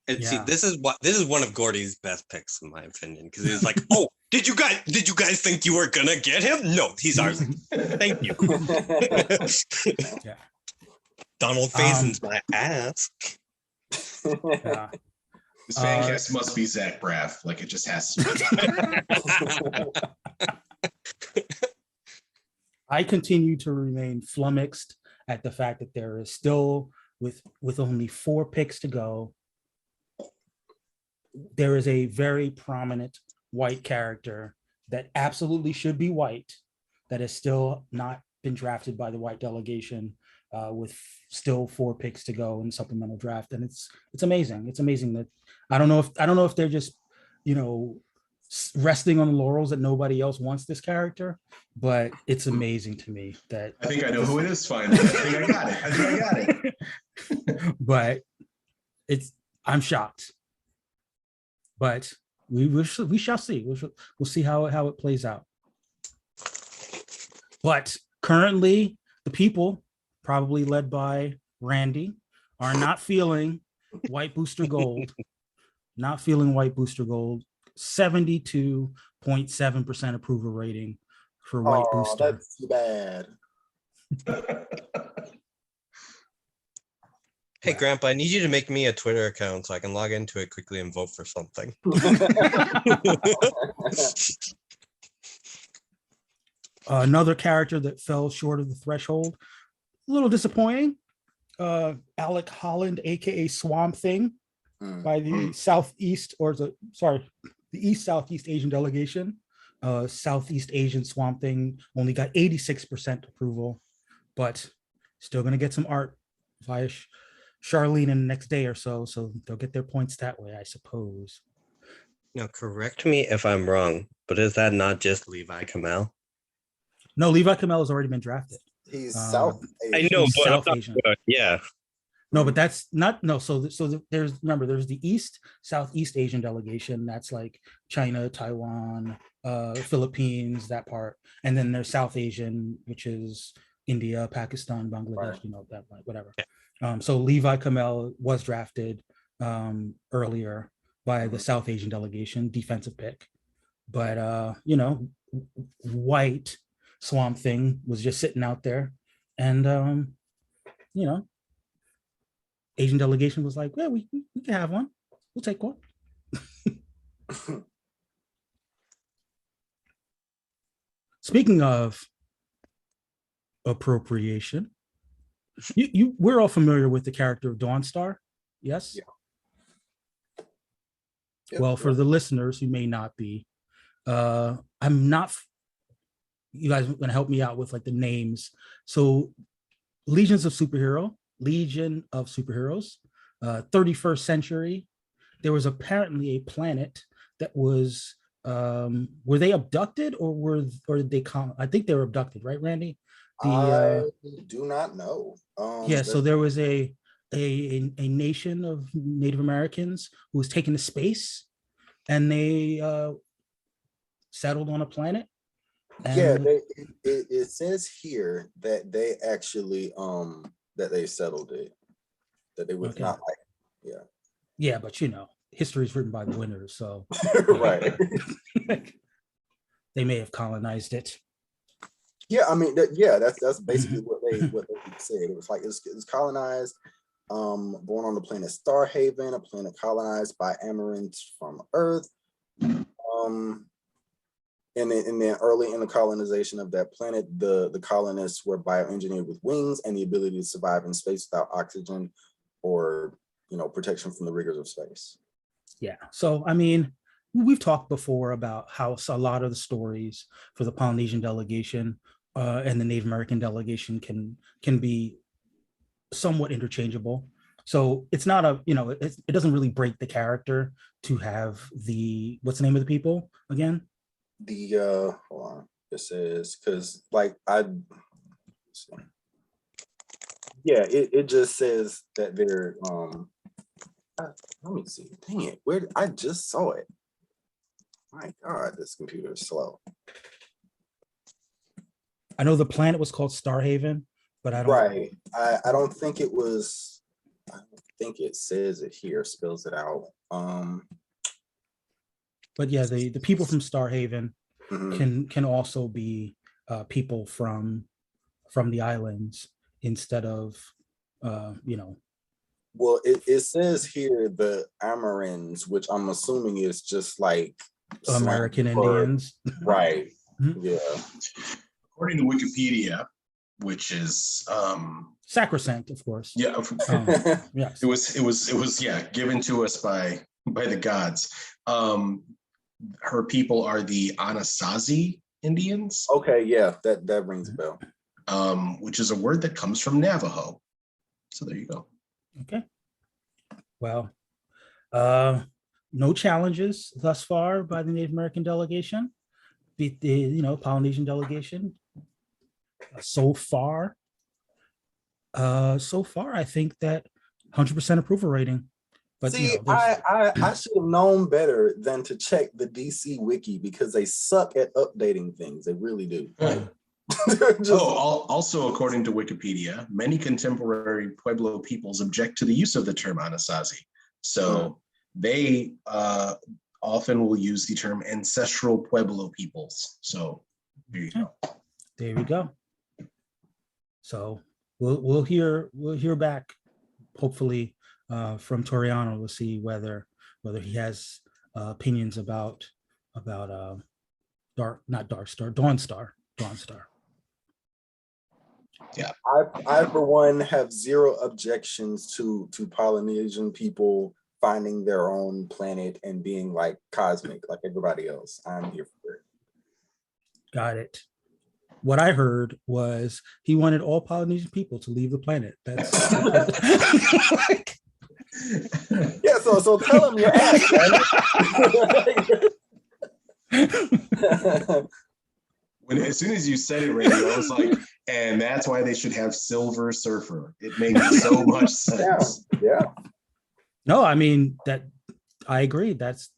And see, this is one of Gordy's best picks, in my opinion, because he's like, "Oh, did you guys think you were gonna get him? No, he's ours. Thank you." Yeah. Donald Faison's my ass. Yeah. This fan cast must be Zach Braff. Like it just has to be. I continue to remain flummoxed at the fact that there is still, with only 4 picks to go, there is a very prominent white character that absolutely should be white that has still not been drafted by the white delegation, with still 4 picks to go in the supplemental draft. And it's amazing. It's amazing that I don't know if they're just, resting on the laurels that nobody else wants this character, but it's amazing to me that I think I know who it is. Finally, I think I got it. But I'm shocked. But we shall see. We'll see how it plays out. But currently, the people, probably led by Randy, are not feeling White Booster Gold. Not feeling White Booster Gold. 72.7% approval rating for White Booster. That's too bad. Hey, Grandpa, I need you to make me a Twitter account so I can log into it quickly and vote for something. Another character that fell short of the threshold, a little disappointing. Alec Holland, aka Swamp Thing, by the the East Southeast Asian delegation. Southeast Asian Swamp Thing only got 86% approval, but still going to get some art via Charlene in the next day or so. So they'll get their points that way, I suppose. Now, correct me if I'm wrong, but is that not just Levi Kamel? No, Levi Kamel has already been drafted. He's South Asian. I know, He's but South Asian. Yeah. No, but that's not so there's there's the East Southeast Asian delegation. That's like China, Taiwan, Philippines, that part, and then there's South Asian, which is India, Pakistan, Bangladesh, Right. you know, that whatever. So Levi Kamel was drafted earlier by the South Asian delegation, defensive pick, but you know, white Swamp Thing was just sitting out there, and you know, Asian delegation was like, well, we can have one. We'll take one. Speaking of appropriation, we're all familiar with the character of Dawnstar, yes? Yeah. Yep. Well, for the listeners who may not be, I'm not. You guys are gonna help me out with like the names. So, Legion of Superheroes, 31st century. There was apparently a planet that was. Were they abducted or did they come? I think they were abducted, right, Randy? I do not know. Yeah, so there was a nation of Native Americans who was taken to space, and they settled on a planet. Yeah, it says here that they actually that they settled it, that they was not like yeah, but you know, history is written by the winners, so right. They may have colonized it. Yeah, I mean that's basically what they said. It was like it's colonized, born on the planet Starhaven, a planet colonized by Amarants from Earth. And then early in the colonization of that planet, the colonists were bioengineered with wings and the ability to survive in space without oxygen or, you know, protection from the rigors of space. Yeah. So, I mean, we've talked before about how a lot of the stories for the Polynesian delegation and the Native American delegation can be somewhat interchangeable. So it's not a, you know, it doesn't really break the character to have what's the name of the people again? Hold on, it says, because like it just says that they're let me see, dang it, where I just saw it. My God, this computer is slow. I know the planet was called Starhaven, but I don't. Right, I don't think it was. I don't think it says it here, spells it out. But yeah, the people from Starhaven can also be people from the islands instead of you know. Well, it says here the Amarins, which I'm assuming is just like American Indians. Right. Yeah. According to Wikipedia, which is sacrosanct, of course. Yeah. Yes. It was given to us by the gods. Her people are the Anasazi Indians. Okay, yeah, that rings a bell. Which is a word that comes from Navajo. So there you go. Okay. Well, no challenges thus far by the Native American delegation. The Polynesian delegation. So far, I think that 100% approval rating. But see, I should have known better than to check the DC wiki because they suck at updating things. They really do. Also, according to Wikipedia, many contemporary Pueblo peoples object to the use of the term Anasazi. So they often will use the term ancestral Pueblo peoples. So there you go. There we go. So we'll hear back hopefully from Toriano, we'll see whether he has opinions about Dawnstar. Yeah, I for one have zero objections to Polynesian people finding their own planet and being like cosmic like everybody else. I'm here for it. Got it. What I heard was he wanted all Polynesian people to leave the planet. That's Yeah, so tell him your ass, man. As soon as you said it, Randy, I was like, and that's why they should have Silver Surfer. It makes so much sense. Yeah. No, I mean that I agree. That's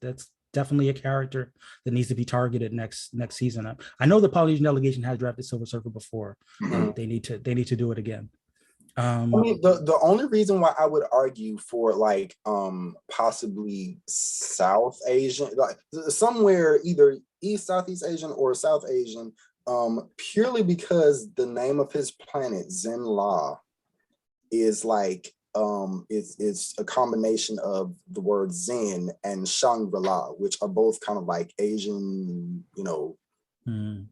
definitely a character that needs to be targeted next season. I know the Polynesian delegation has drafted Silver Surfer before. Mm-hmm. They need to do it again. I mean, the only reason why I would argue for like possibly South Asian, like somewhere either East, Southeast Asian or South Asian, purely because the name of his planet, Zen-La, is like it's a combination of the word Zen and Shangri-La, which are both kind of like Asian,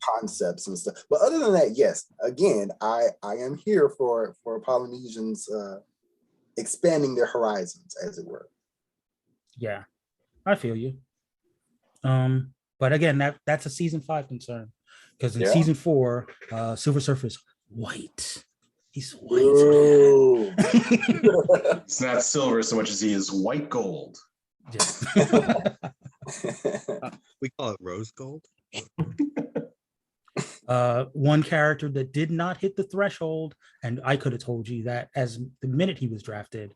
concepts and stuff. But other than that, yes, again, I am here for Polynesians expanding their horizons, as it were. Yeah, I feel you. But again, that's a season 5 concern, because in season 4, Silver Surfer is white. He's white. It's not silver so much as he is white gold. Yeah. We call it rose gold. One character that did not hit the threshold, and I could have told you that as the minute he was drafted,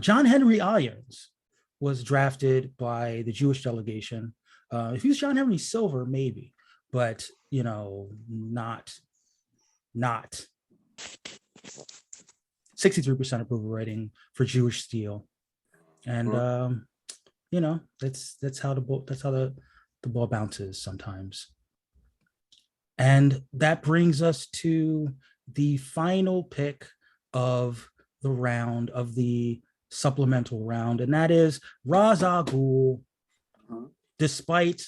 John Henry Irons was drafted by the Jewish delegation. If he was John Henry Silver, maybe, but not 63% approval rating for Jewish steel, and that's how the ball bounces sometimes. And that brings us to the final pick of the round, of the supplemental round, and that is Ra's al Ghul. Despite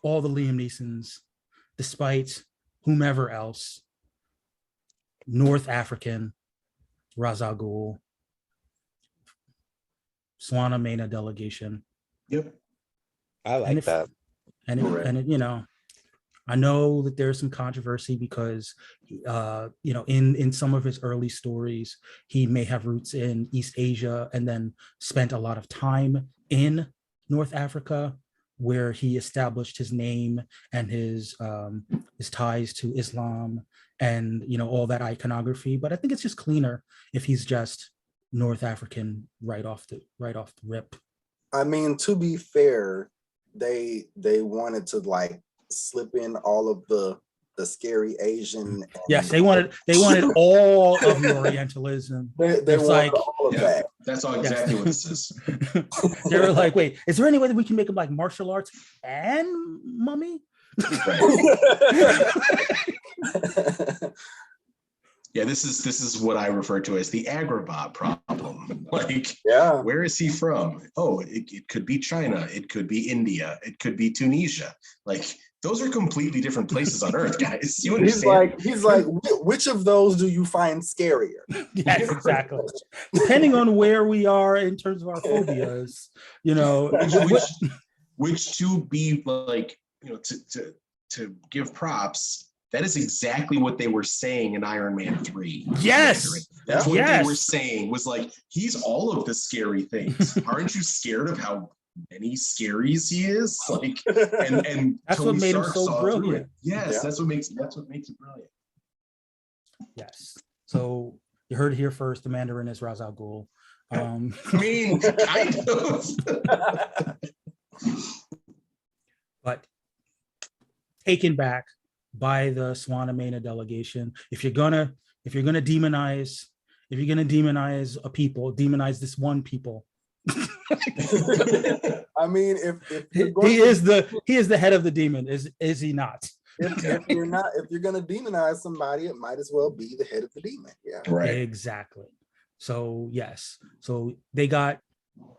all the Liam Neesons, despite whomever else, North African Ra's al Ghul, Swana Mena delegation. Yep. I like that. I know that there's some controversy because, in some of his early stories, he may have roots in East Asia and then spent a lot of time in North Africa, where he established his name and his ties to Islam and all that iconography. But I think it's just cleaner if he's just North African right off the rip. I mean, to be fair, they wanted to like slip in all of the scary Asian. Yes, they wanted all of the Orientalism. They wanted like all of that. That's all exactly what this is. They were like, wait, is there any way that we can make them like martial arts and mummy? Yeah, this is what I refer to as the Agrabah problem. Like, where is he from? Oh, it could be China, it could be India, it could be Tunisia. Like, those are completely different places on Earth, guys. You understand? He's like, which of those do you find scarier? Yes, exactly. Depending on where we are in terms of our phobias, which to be like, to give props. That is exactly what they were saying in Iron Man 3. Yes. That's what they were saying, was like, he's all of the scary things. Aren't you scared of how many scaries he is? Like, and that's Tony what made Stark him so brilliant. Yes, that's what makes it brilliant. Yes. So you heard it here first. The Mandarin is Ra's al Ghul. I mean, kind of. But taken back by the Swana Mena delegation. If you're gonna demonize a people, demonize this one people. I mean, if he is the head of the demon, is he not? If you're gonna demonize somebody, it might as well be the head of the demon. Yeah, right. Exactly. So yes, so they got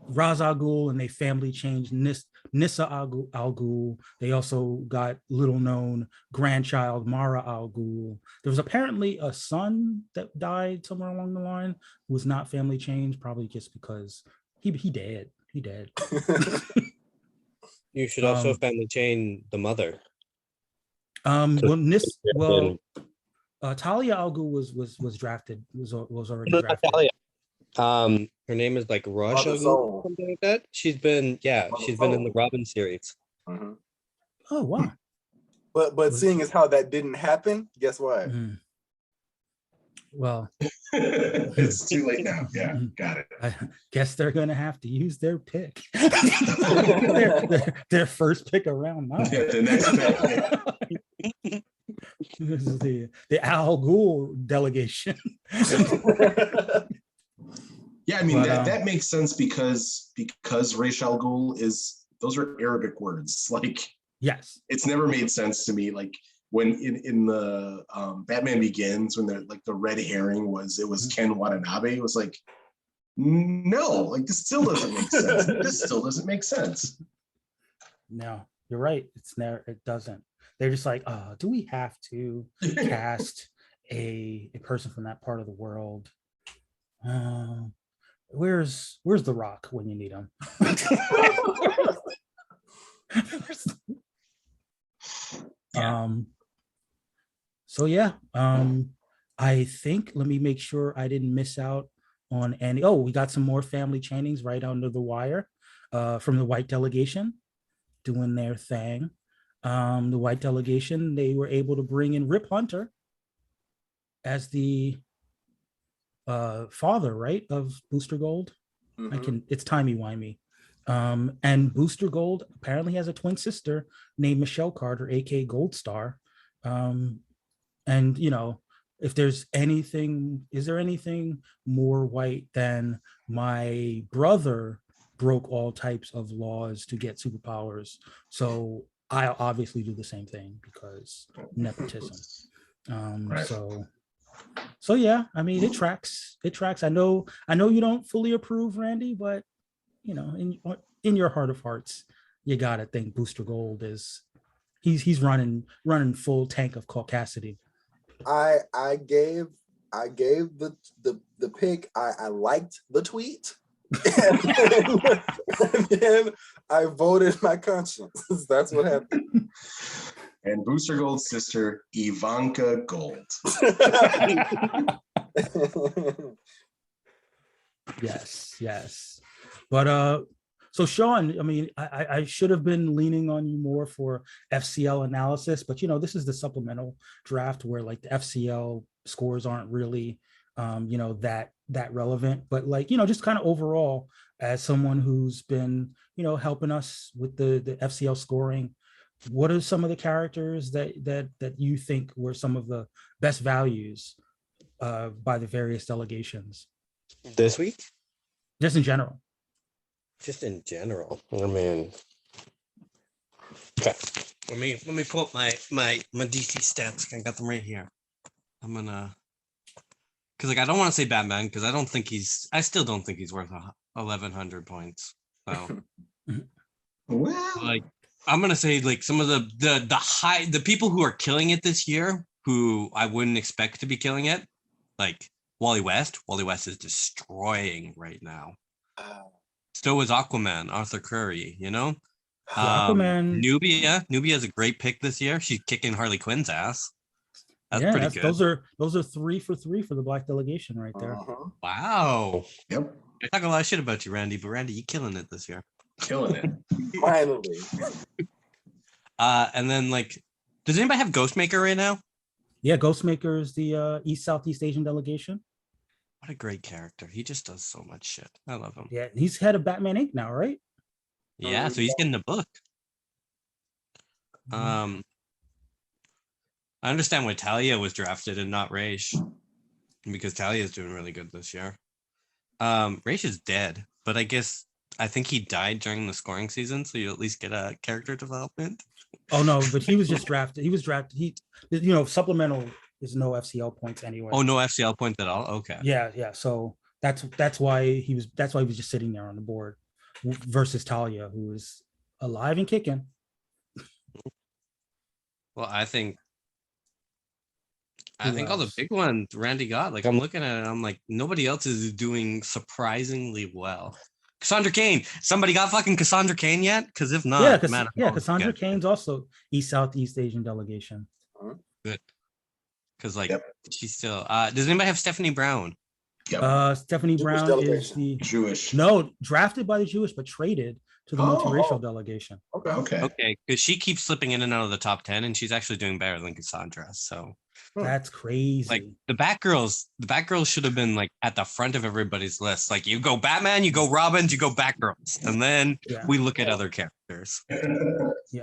Ra's al Ghul and they family changed Nissa al Ghul. They also got little known grandchild Mara al Ghul. There was apparently a son that died somewhere along the line who was not family changed, probably just because he dead. He dead. You should also family chain the mother. Talia al Ghul was drafted, was already drafted. Talia. Her name is like Russia, something like that. She's been in the Robin series. Mhm. Oh wow! But seeing as how that didn't happen, guess what? Well, it's too late now. Yeah, got it. I guess they're gonna have to use their pick, their first pick around 9. Yeah, the next pick. This is the Al Ghul delegation. Yeah, I mean that makes sense because Ra's al Ghul those are Arabic words. Like, yes, it's never made sense to me. Like when in the Batman Begins, when the red herring was Ken Watanabe, it was like, no, like this still doesn't make sense. This still doesn't make sense. No, you're right. It doesn't. They're just like, do we have to cast a person from that part of the world? Where's the Rock when you need him? So yeah, I think, let me make sure I didn't miss out on any. Oh, we got some more family chainings right under the wire from the white delegation doing their thing. The white delegation, they were able to bring in Rip Hunter as the father, right, of Booster Gold. Mhm. It's timey-wimey. And Booster Gold apparently has a twin sister named Michelle Carter, aka Gold Star. And if there's anything, is there anything more white than my brother broke all types of laws to get superpowers? So I obviously do the same thing because nepotism. Right. So yeah, I mean, it tracks. I know you don't fully approve, Randy, but in your heart of hearts, you gotta think Booster Gold is he's running full tank of caucasity. I gave the pick. I liked the tweet. And then I voted my conscience. That's what happened. And Booster Gold's sister, Ivanka Gold. Yes. But so Shaun, I mean, I should have been leaning on you more for FCL analysis, but this is the supplemental draft where like the FCL scores aren't really that relevant. But like, just kind of overall, as someone who's been, helping us with the FCL scoring, what are some of the characters that you think were some of the best values by the various delegations This week? just in general? Just in general. I mean, okay. Let me pull up my DC stats. I got them right here. I'm gonna, because like I don't want to say Batman because I still don't think he's worth 1,100 points. So, Well, like, I'm gonna say like some of the people who are killing it this year, who I wouldn't expect to be killing it, like Wally West. Wally West is destroying right now. So is Aquaman, Arthur Curry, Aquaman. Nubia is a great pick this year. She's kicking Harley Quinn's ass. That's pretty good. Those are 3 for 3 for the black delegation right there. Wow. Yep. I talk a lot of shit about you, Randy, but Randy, you killing it this year. Killing it. Finally. And then like, does anybody have Ghostmaker right now? Yeah, Ghostmaker is the Southeast Asian delegation. What a great character. He just does so much shit. I love him. Yeah, he's head of Batman Inc. now, right? Yeah, so he's getting the book. I understand why Talia was drafted and not Raish, because Talia is doing really good this year. Raish is dead, but I think he died during the scoring season, so you at least get a character development. Oh no, but he was just drafted. He was drafted. Supplemental is no FCL points anyway. Oh, no FCL points at all? Okay. Yeah. So That's why he was just sitting there on the board versus Talia, who is alive and kicking. Well, I think Who all the else? big ones Randy got. Like I'm looking at it, I'm like, nobody else is doing surprisingly well. Cassandra Cain. Somebody got fucking Cassandra Cain yet? Because if not, man, Cassandra Cain's also Southeast Asian delegation. Good. Because like Yep. she's still. Does anybody have Stephanie Brown? Yep. Stephanie Jewish Brown delegation. is the Jewish. no drafted by the Jewish, but traded to the multiracial delegation. Okay. Okay, because she keeps slipping in and out of the top 10, and she's actually doing better than Cassandra. So That's crazy. like the Batgirls should have been like at the front of everybody's list. Like you go Batman, you go Robin, you go Batgirls, and then we look at other characters. Yeah.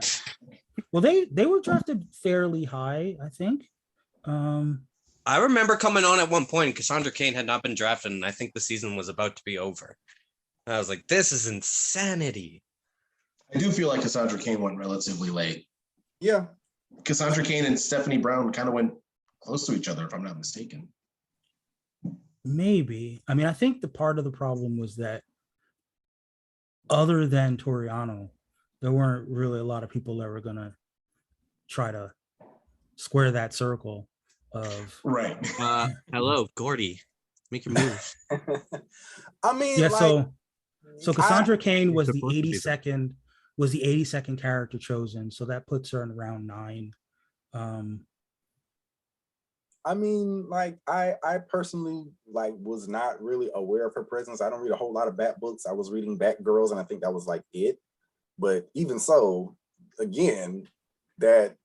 Well, they were drafted fairly high, I think. I remember coming on at one point, Cassandra Cain had not been drafted, and I think the season was about to be over. And I was like, this is insanity. I do feel like Cassandra Cain went relatively late. Yeah. Cassandra Cain and Stephanie Brown kind of went close to each other, if I'm not mistaken. Maybe. I mean, I think the part of the problem was that other than Toriano, there weren't really a lot of people that were going to try to square that circle of Right. Hello, Gordy. Make your move. I mean, yeah, like, so Cassandra Cain was the supposed to be 82nd character chosen, so that puts her in round 9. I mean, like, I personally like was not really aware of her presence. I don't read a whole lot of Bat books. I was reading Batgirls, and I think that was like it. But even so, again, that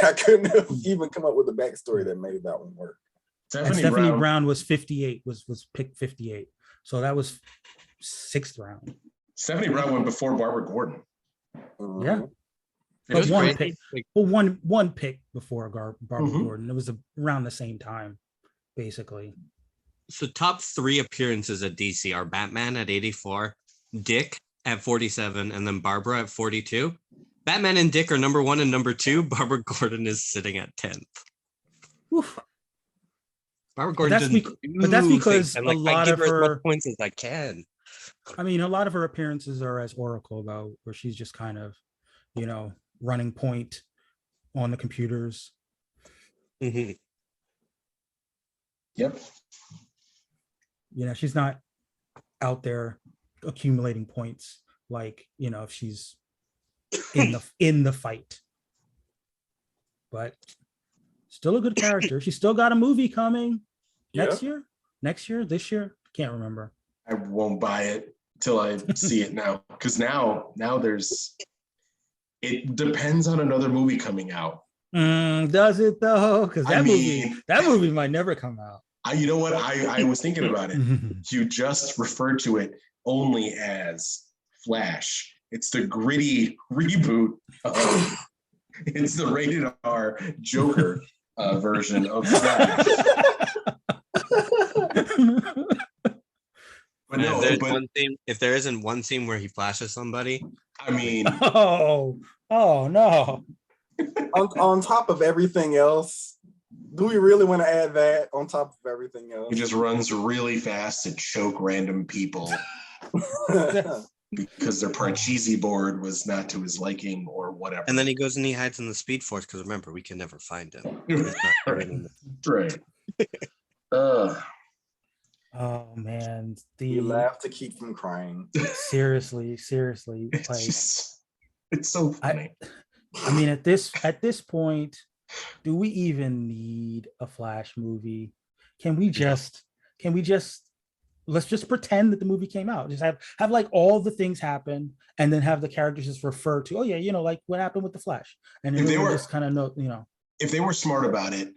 I couldn't have even come up with a backstory that made that one work. Stephanie Brown was 58, was picked 58. So that was 6th round. Stephanie Brown went before Barbara Gordon. Yeah. But one pick, one pick before Barbara Gordon. It was around the same time, basically. So top 3 appearances at DC are Batman at 84, Dick at 47, and then Barbara at 42. Batman and Dick are number 1 and number 2. Barbara Gordon is sitting at 10th. Oof. Barbara Gordon but that's because a lot of her as much points as I can. I mean, a lot of her appearances are as Oracle, though, where she's just kind of, running point on the computers. Yep. She's not out there accumulating points like, if she's in the fight. But still a good character. She's still got a movie coming next year, this year. Can't remember. I won't buy it till I see it now. Because now it depends on another movie coming out. Does it though? Because that movie might never come out. You know what? I was thinking about it. You just referred to it only as Flash. It's the gritty reboot. It's the rated R Joker version of Flash. But no, if there isn't one scene where he flashes somebody, I mean, oh no. on top of everything else, do we really want to add that on top of everything else? he just runs really fast to choke random people because their Parcheesi board was not to his liking or whatever. and then he goes and he hides in the Speed Force because remember, we can never find him. Right. Oh man, You laugh to keep from crying. seriously, It's so funny. I mean, at this point, do we even need a Flash movie? Can we just let's just pretend that the movie came out. Just have like all the things happen and then have the characters just refer to, like what happened with the Flash. And then they were just kind of know, If they were smart about it,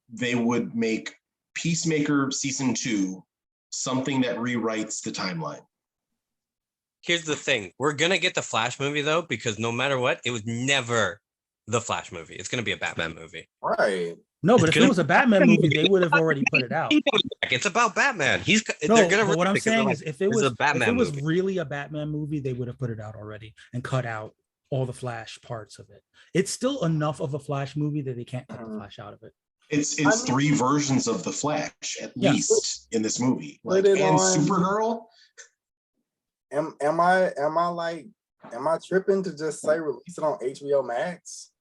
they would make Peacemaker season 2 something that rewrites the timeline. Here's the thing. We're going to get the Flash movie, though, because no matter what, it was never the Flash movie. It's going to be a Batman movie. Right. No, but if it was a Batman movie, they would have already put it out. It's about Batman. What I'm saying is if it was movie. really a Batman movie, they would have put it out already and cut out all the Flash parts of it. It's still enough of a Flash movie that they can't cut the Flash out of it. It's three versions of the Flash at least in this movie. Like, and Supergirl. Am I tripping to just say release it on HBO Max?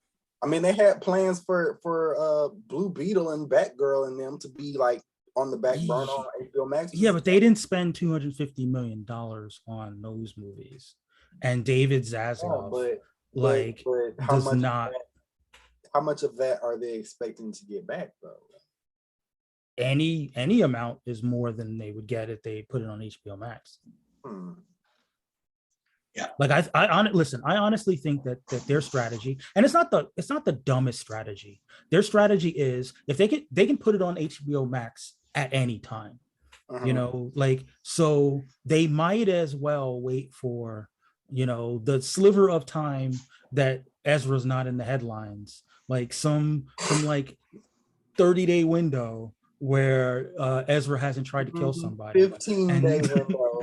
I mean, they had plans for Blue Beetle and Batgirl and them to be like on the back burner on HBO Max. Yeah, but they didn't spend $250 million on those movies. And David Zaslav does not. How much of that are they expecting to get back though? Any amount is more than they would get if they put it on HBO Max. Yeah. Like I honestly think that their strategy, and it's not the dumbest strategy. Their strategy is if they can put it on HBO Max at any time. You know, like, so they might as well wait for, you know, the sliver of time that Ezra's not in the headlines, like some like 30-day window where Ezra hasn't tried to kill somebody, 15-day window,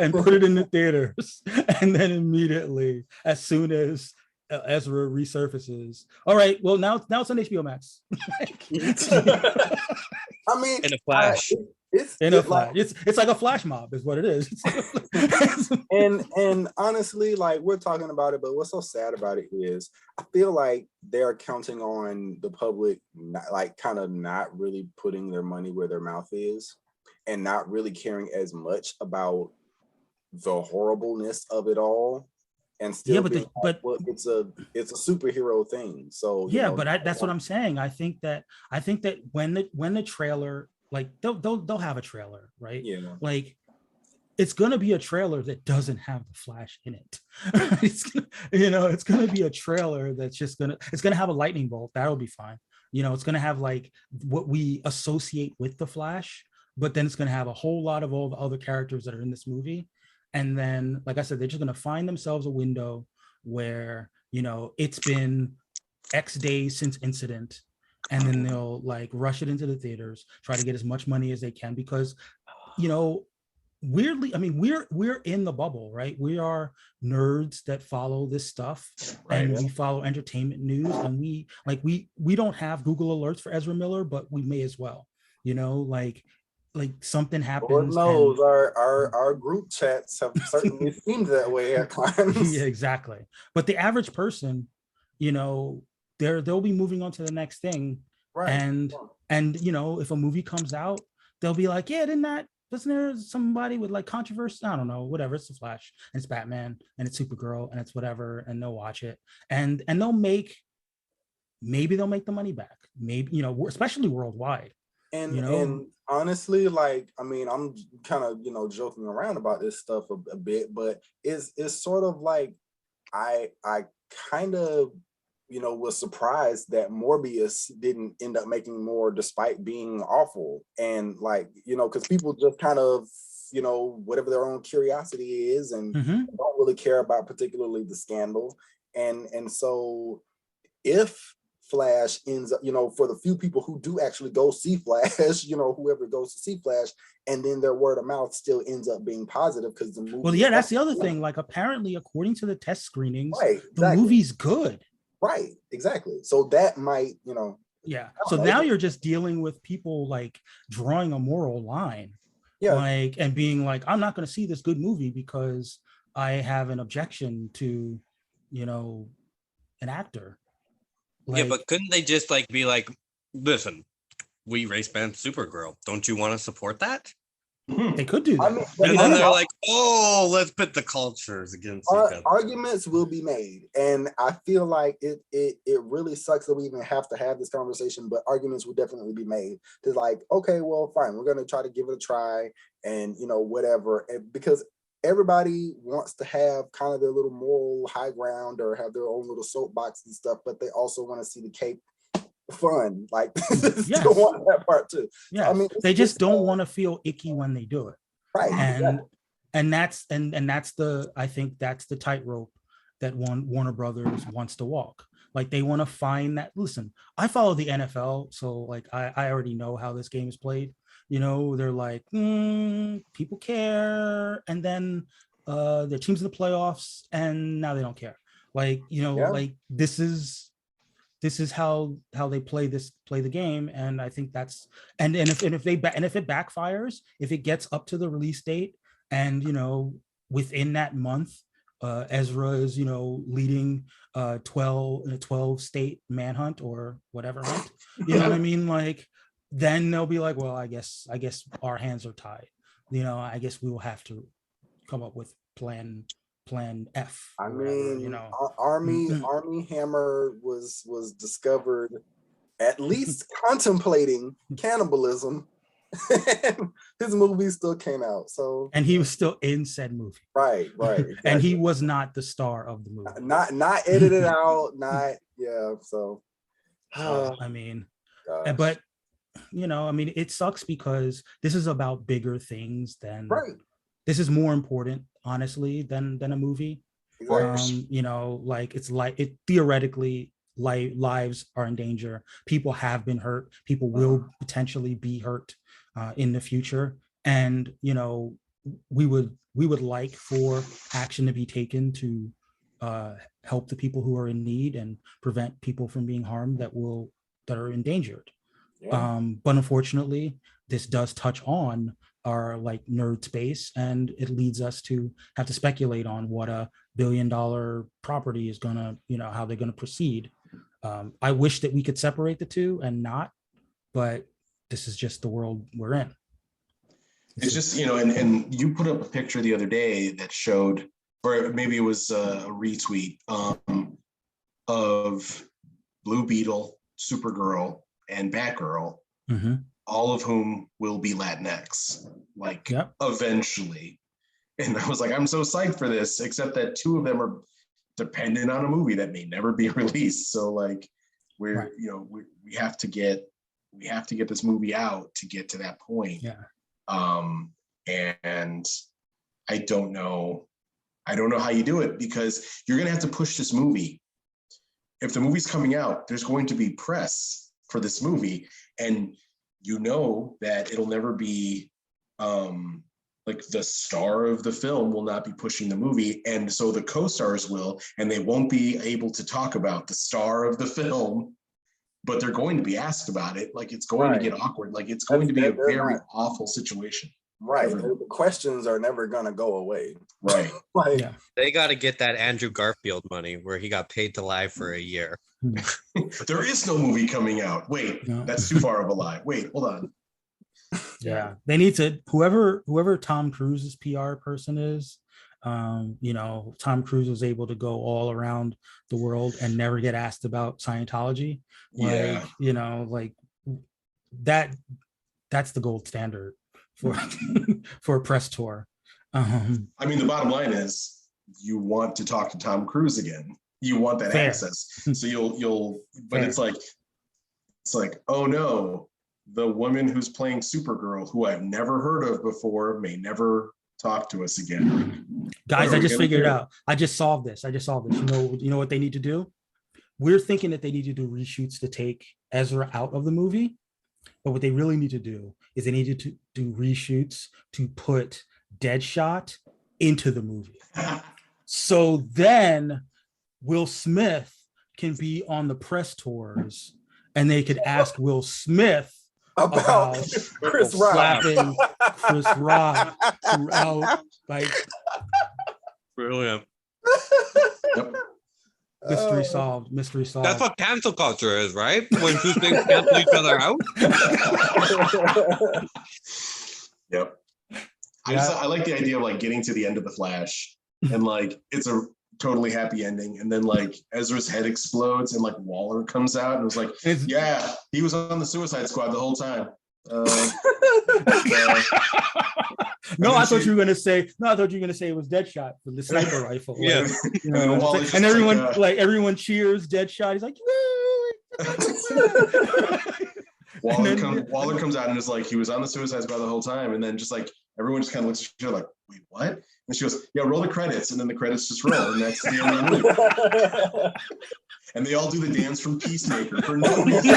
and put it in the theaters, and then immediately, as soon as Ezra resurfaces, all right, well, now it's on HBO Max. I mean, in a flash. It's like a flash mob is what it is. and honestly, like, we're talking about it, but what's so sad about it is I feel like they're counting on the public kind of not really putting their money where their mouth is and not really caring as much about the horribleness of it all. And still, it's a superhero thing. So that's what I'm saying. I think that when the trailer, like, they'll have a trailer, right? Yeah. Like, it's gonna be a trailer that doesn't have the Flash in it. It's gonna be a trailer that's just it's gonna have a lightning bolt. That'll be fine. It's gonna have like what we associate with the Flash, but then it's gonna have a whole lot of all the other characters that are in this movie. And then, like I said, they're just gonna find themselves a window where, it's been X days since incident, and then they'll like rush it into the theaters, try to get as much money as they can, because weirdly, I mean, we're in the bubble, right? We are nerds that follow this stuff, and we follow entertainment news, and we don't have Google alerts for Ezra Miller, but we may as well, like something happens. Lord knows our group chats have certainly seemed that way at times. Yeah, exactly. But the average person, they'll be moving on to the next thing, right? And if a movie comes out, they'll be like, yeah, wasn't there somebody with like controversy? I don't know, whatever. It's the Flash, and it's Batman, and it's Supergirl, and it's whatever, and they'll watch it, and maybe they'll make the money back, maybe, especially worldwide. And honestly, like, I mean, I'm kind of joking around about this stuff a bit, but it's sort of like I kind of was surprised that Morbius didn't end up making more despite being awful, and like, because people just kind of whatever their own curiosity is, and don't really care about particularly the scandal, and so if Flash ends up, for the few people who do actually go see Flash, whoever goes to see Flash, and then their word of mouth still ends up being positive because the movie. Well, yeah, that's the other thing. Like, apparently, according to the test screenings, the movie's good. Right, exactly. So that might, Yeah. So now you're just dealing with people like drawing a moral line, like, and being like, I'm not going to see this good movie because I have an objection to, an actor. Like, yeah, but couldn't they just like be like, listen, we race band Supergirl. Don't you want to support that? They could do that. I mean, and then they're like, oh, let's put the cultures against each other. Arguments will be made. And I feel like it really sucks that we even have to have this conversation, but arguments will definitely be made. They're like, okay, well, fine, we're going to try to give it a try, and, whatever. And because everybody wants to have kind of their little moral high ground or have their own little soapbox and stuff, but they also want to see the cape fun, like, don't want that part too. Yeah, I mean, they just don't want to feel icky when they do it, right? And that's the, I think that's the tightrope that Warner Brothers wants to walk. Like, they want to find that. Listen, I follow the NFL, so like I already know how this game is played. They're like, people care, and then their teams in the playoffs, and now they don't care. Like, like this is this is how they play the game. And I think that's, and if it backfires, if it gets up to the release date, and within that month, Ezra is leading 12 state manhunt or whatever hunt, you know what I mean? Like, then they'll be like, well, I guess our hands are tied. I guess we will have to come up with plan F. I whatever, mean, Army Hammer was discovered at least contemplating cannibalism. His movie still came out, and he was still in said movie. Right. Exactly. And he was not the star of the movie. Not edited out, so I mean, gosh. but I mean, it sucks because this is about bigger things than this is more important, honestly, than a movie. Exactly. Like it theoretically, lives are in danger. People have been hurt. People will potentially be hurt in the future. And, we would like for action to be taken to help the people who are in need and prevent people from being harmed that are endangered. Yeah. But unfortunately, this does touch on our nerd space, and it leads us to have to speculate on what a $1 billion property is gonna, how they're gonna proceed. I wish that we could separate the two and not, but this is just the world we're in. It's just, and you put up a picture the other day that showed, or maybe it was a retweet of Blue Beetle, Supergirl, and Batgirl, all of whom will be Latinx, eventually. And I was like, I'm so psyched for this, except that 2 of them are dependent on a movie that may never be released. So we have to get this movie out to get to that point. Yeah. And I don't know how you do it, because you're going to have to push this movie. If the movie's coming out, there's going to be press for this movie, and that it'll never be the star of the film will not be pushing the movie, and so the co-stars will, and they won't be able to talk about the star of the film, but they're going to be asked about it. It's going to get awkward. It's going to be a very awful situation. Right. The questions are never going to go away. Right. They got to get that Andrew Garfield money where he got paid to lie for a year. There is no movie coming out. Wait, that's too far of a lie. Wait, hold on. Yeah, they need to, whoever Tom Cruise's PR person is, Tom Cruise was able to go all around the world and never get asked about Scientology. That's the gold standard for a press tour. I mean, the bottom line is you want to talk to Tom Cruise again. You want that access. So you'll but it's like, oh no, the woman who's playing Supergirl, who I've never heard of before, may never talk to us again. Guys, I just figured it out. I just solved this. You know what they need to do? We're thinking that they need to do reshoots to take Ezra out of the movie. But what they really need to do is they need to do reshoots to put Deadshot into the movie. So then Will Smith can be on the press tours, and they could ask Will Smith about Chris Rock slapping Chris Rock throughout. Brilliant. Yep. Mystery solved. That's what cancel culture is, right? When 2 things cancel each other out. Yep. I like the idea of getting to the end of The Flash, and it's a totally happy ending, and then Ezra's head explodes and Waller comes out and was like, yeah, he was on the Suicide Squad the whole time. No, I thought you were gonna say it was Deadshot with the sniper rifle. Yeah. And everyone everyone cheers Deadshot. He's like, Waller comes out and is like, he was on the Suicide Squad the whole time, and then just everyone just kind of looks at each other like, wait, what? And she goes, yeah, roll the credits, and then the credits just roll, and that's the end of the movie. And they all do the dance from Peacemaker for no reason.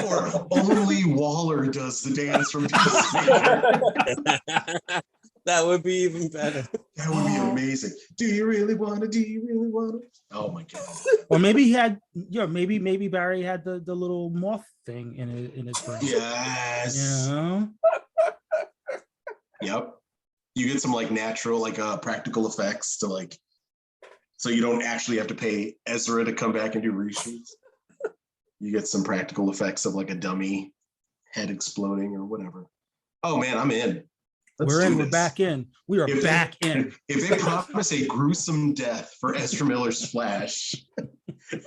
Or only Waller does the dance from Peacemaker. That would be even better. That would be amazing. Do you really want to? Do you really want to? Oh my god. Or maybe he had, maybe Barry had the little moth thing in his brain. Yes. You know? Yep. You get some like natural, like practical effects to like, so you don't actually have to pay Ezra to come back and do reshoots. You get some practical effects of like a dummy head exploding or whatever. Oh man, I'm in. We're in. We're back in. We are back in. If they promise a gruesome death for Ezra Miller's Flash,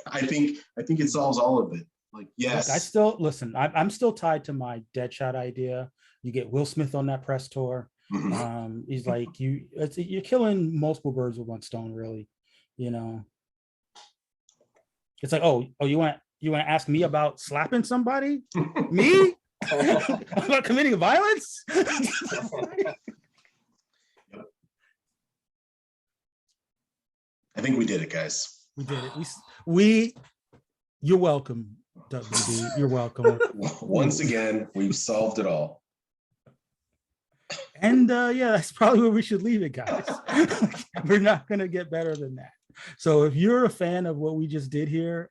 I think it solves all of it. Like, yes. Look, I still listen. I'm still tied to my Deadshot idea. You get Will Smith on that press tour. Mhm. He's like, you're killing multiple birds with one stone, really. You know. It's like, oh, you want to ask me about slapping somebody? Me? About committing violence? I think we did it, guys. We did it. We you're welcome, WD. You're welcome. Once again, we've solved it all. And yeah, that's probably where we should leave it, guys. We're not going to get better than that. So if you're a fan of what we just did here,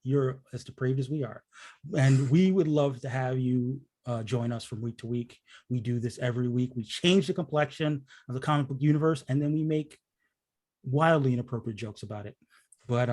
you're as depraved as we are. And we would love to have you join us from week to week. We do this every week. We change the complexion of the comic book universe, and then we make wildly inappropriate jokes about it. But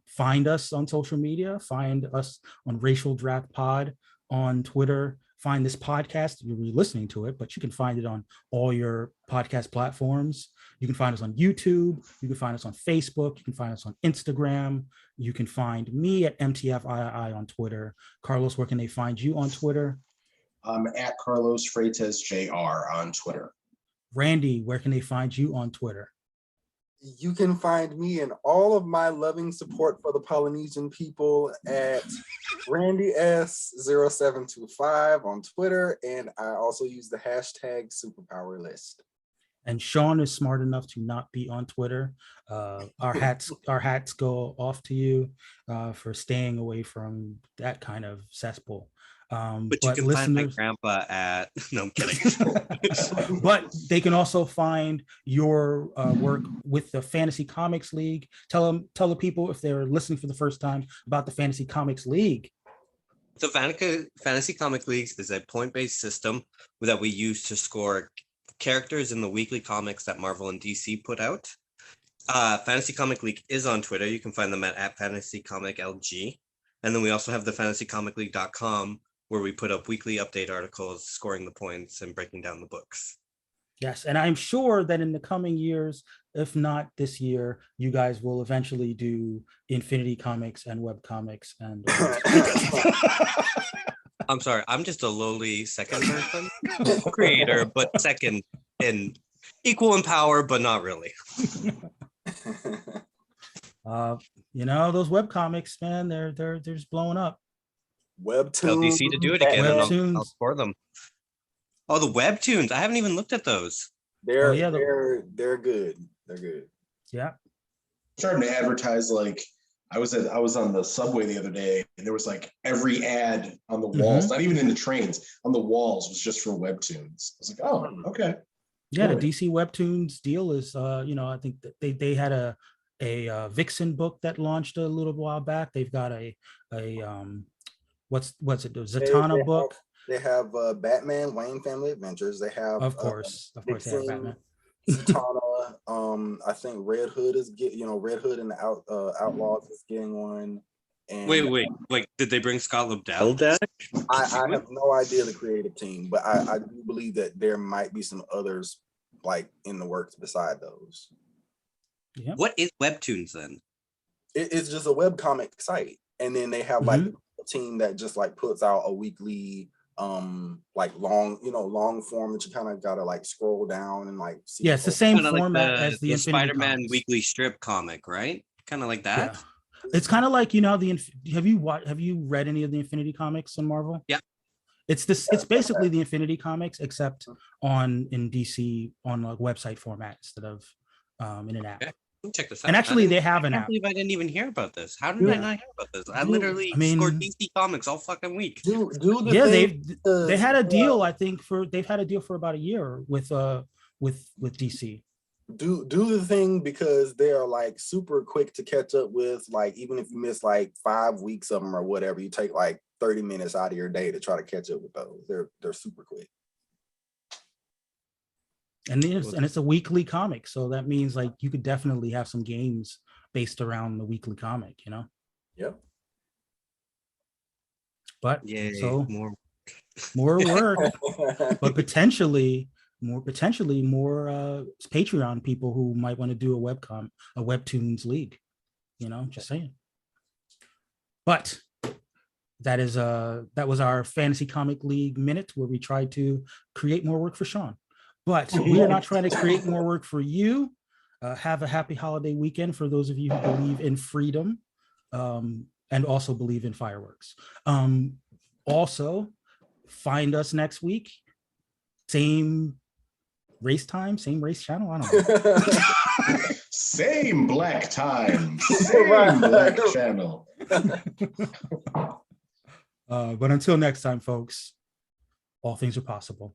find us on social media, find us on Racial Draft Pod on Twitter, find this podcast. You're listening to it, but you can find it on all your podcast platforms. You can find us on YouTube. You can find us on Facebook. You can find us on Instagram. You can find me at MTFII on Twitter. Carlos, where can they find you on Twitter? I'm at Carlos Freitas JR on Twitter. Randy, where can they find you on Twitter? You can find me and all of my loving support for the Polynesian people at Randy S0725 on Twitter, and I also use the hashtag Superpower List. And Shaun is smart enough to not be on Twitter. Our hats go off to you for staying away from that kind of cesspool. But you can find my grandpa at, no, I'm kidding. But they can also find your work with the Fantasy Comics League. Tell the people, if they're listening for the first time, about the Fantasy Comics League. The Fantasy Comic Leagues is a point-based system that we use to score characters in the weekly comics that Marvel and DC put out. Fantasy Comic League is on Twitter. You can find them at Fantasy Comic LG. And then we also have the fantasycomicleague.com, where we put up weekly update articles, scoring the points and breaking down the books. Yes, and I'm sure that in the coming years, if not this year, you guys will eventually do Infinity Comics and web comics. And I'm sorry, I'm just a lowly second person creator, but second in equal in power, but not really. Those web comics, man, they're just blowing up. Webtoons. Tell DC to do it again, and I'll score them. Oh, the webtoons! I haven't even looked at those. They're good. They're good. Yeah. Starting to advertise, like I was on the subway the other day, and there was like every ad on the walls, not even in the trains, on the walls was just for webtoons. I was like, oh, okay. Yeah, the DC Webtoons deal is, I think that they had a Vixen book that launched a little while back. They've got a what's it? The Zatanna book. They have Batman, Wayne Family Adventures. They have, of course, they have Batman. Zatanna. I think Red Hood is Red Hood and the Outlaws is getting one. And wait, like did they bring Scott Lobdell back? I have no idea the creative team, but I do believe that there might be some others like in the works beside those. Yeah. What is Webtoons then? It's just a webcomic site, and then they have like a team that just like puts out a weekly like long form that you kind of gotta like scroll down and like see. Yeah, it's the same format like as the Spider-Man comics. Weekly strip comic, right? Kind of like that. Yeah. It's kind of like have you read any of the Infinity comics on Marvel? Yeah. It's basically the Infinity comics except in DC on a website format instead of in an app. Okay. Check this out. And actually, they have an I can't app. believe I didn't even hear about this. How did I not hear about this? I literally scored DC Comics all fucking week. Do the Yeah, thing, they had a deal. I think they've had a deal for about a year with DC. Do the thing, because they are like super quick to catch up with. Like, even if you miss like 5 weeks of them or whatever, you take like 30 minutes out of your day to try to catch up with those. They're super quick. And it's a weekly comic, so that means like you could definitely have some games based around the weekly comic, you know. Yep. But Yay, so more work, but potentially more Patreon people who might want to do a Webtoons league, you know, just saying. But that was our fantasy comic league minute, where we tried to create more work for Shaun. But we are not trying to create more work for you. Have a happy holiday weekend for those of you who believe in freedom, and also believe in fireworks. Also, find us next week. Same race time, same race channel. I don't know. Same black time, same black channel. But until next time, folks, all things are possible.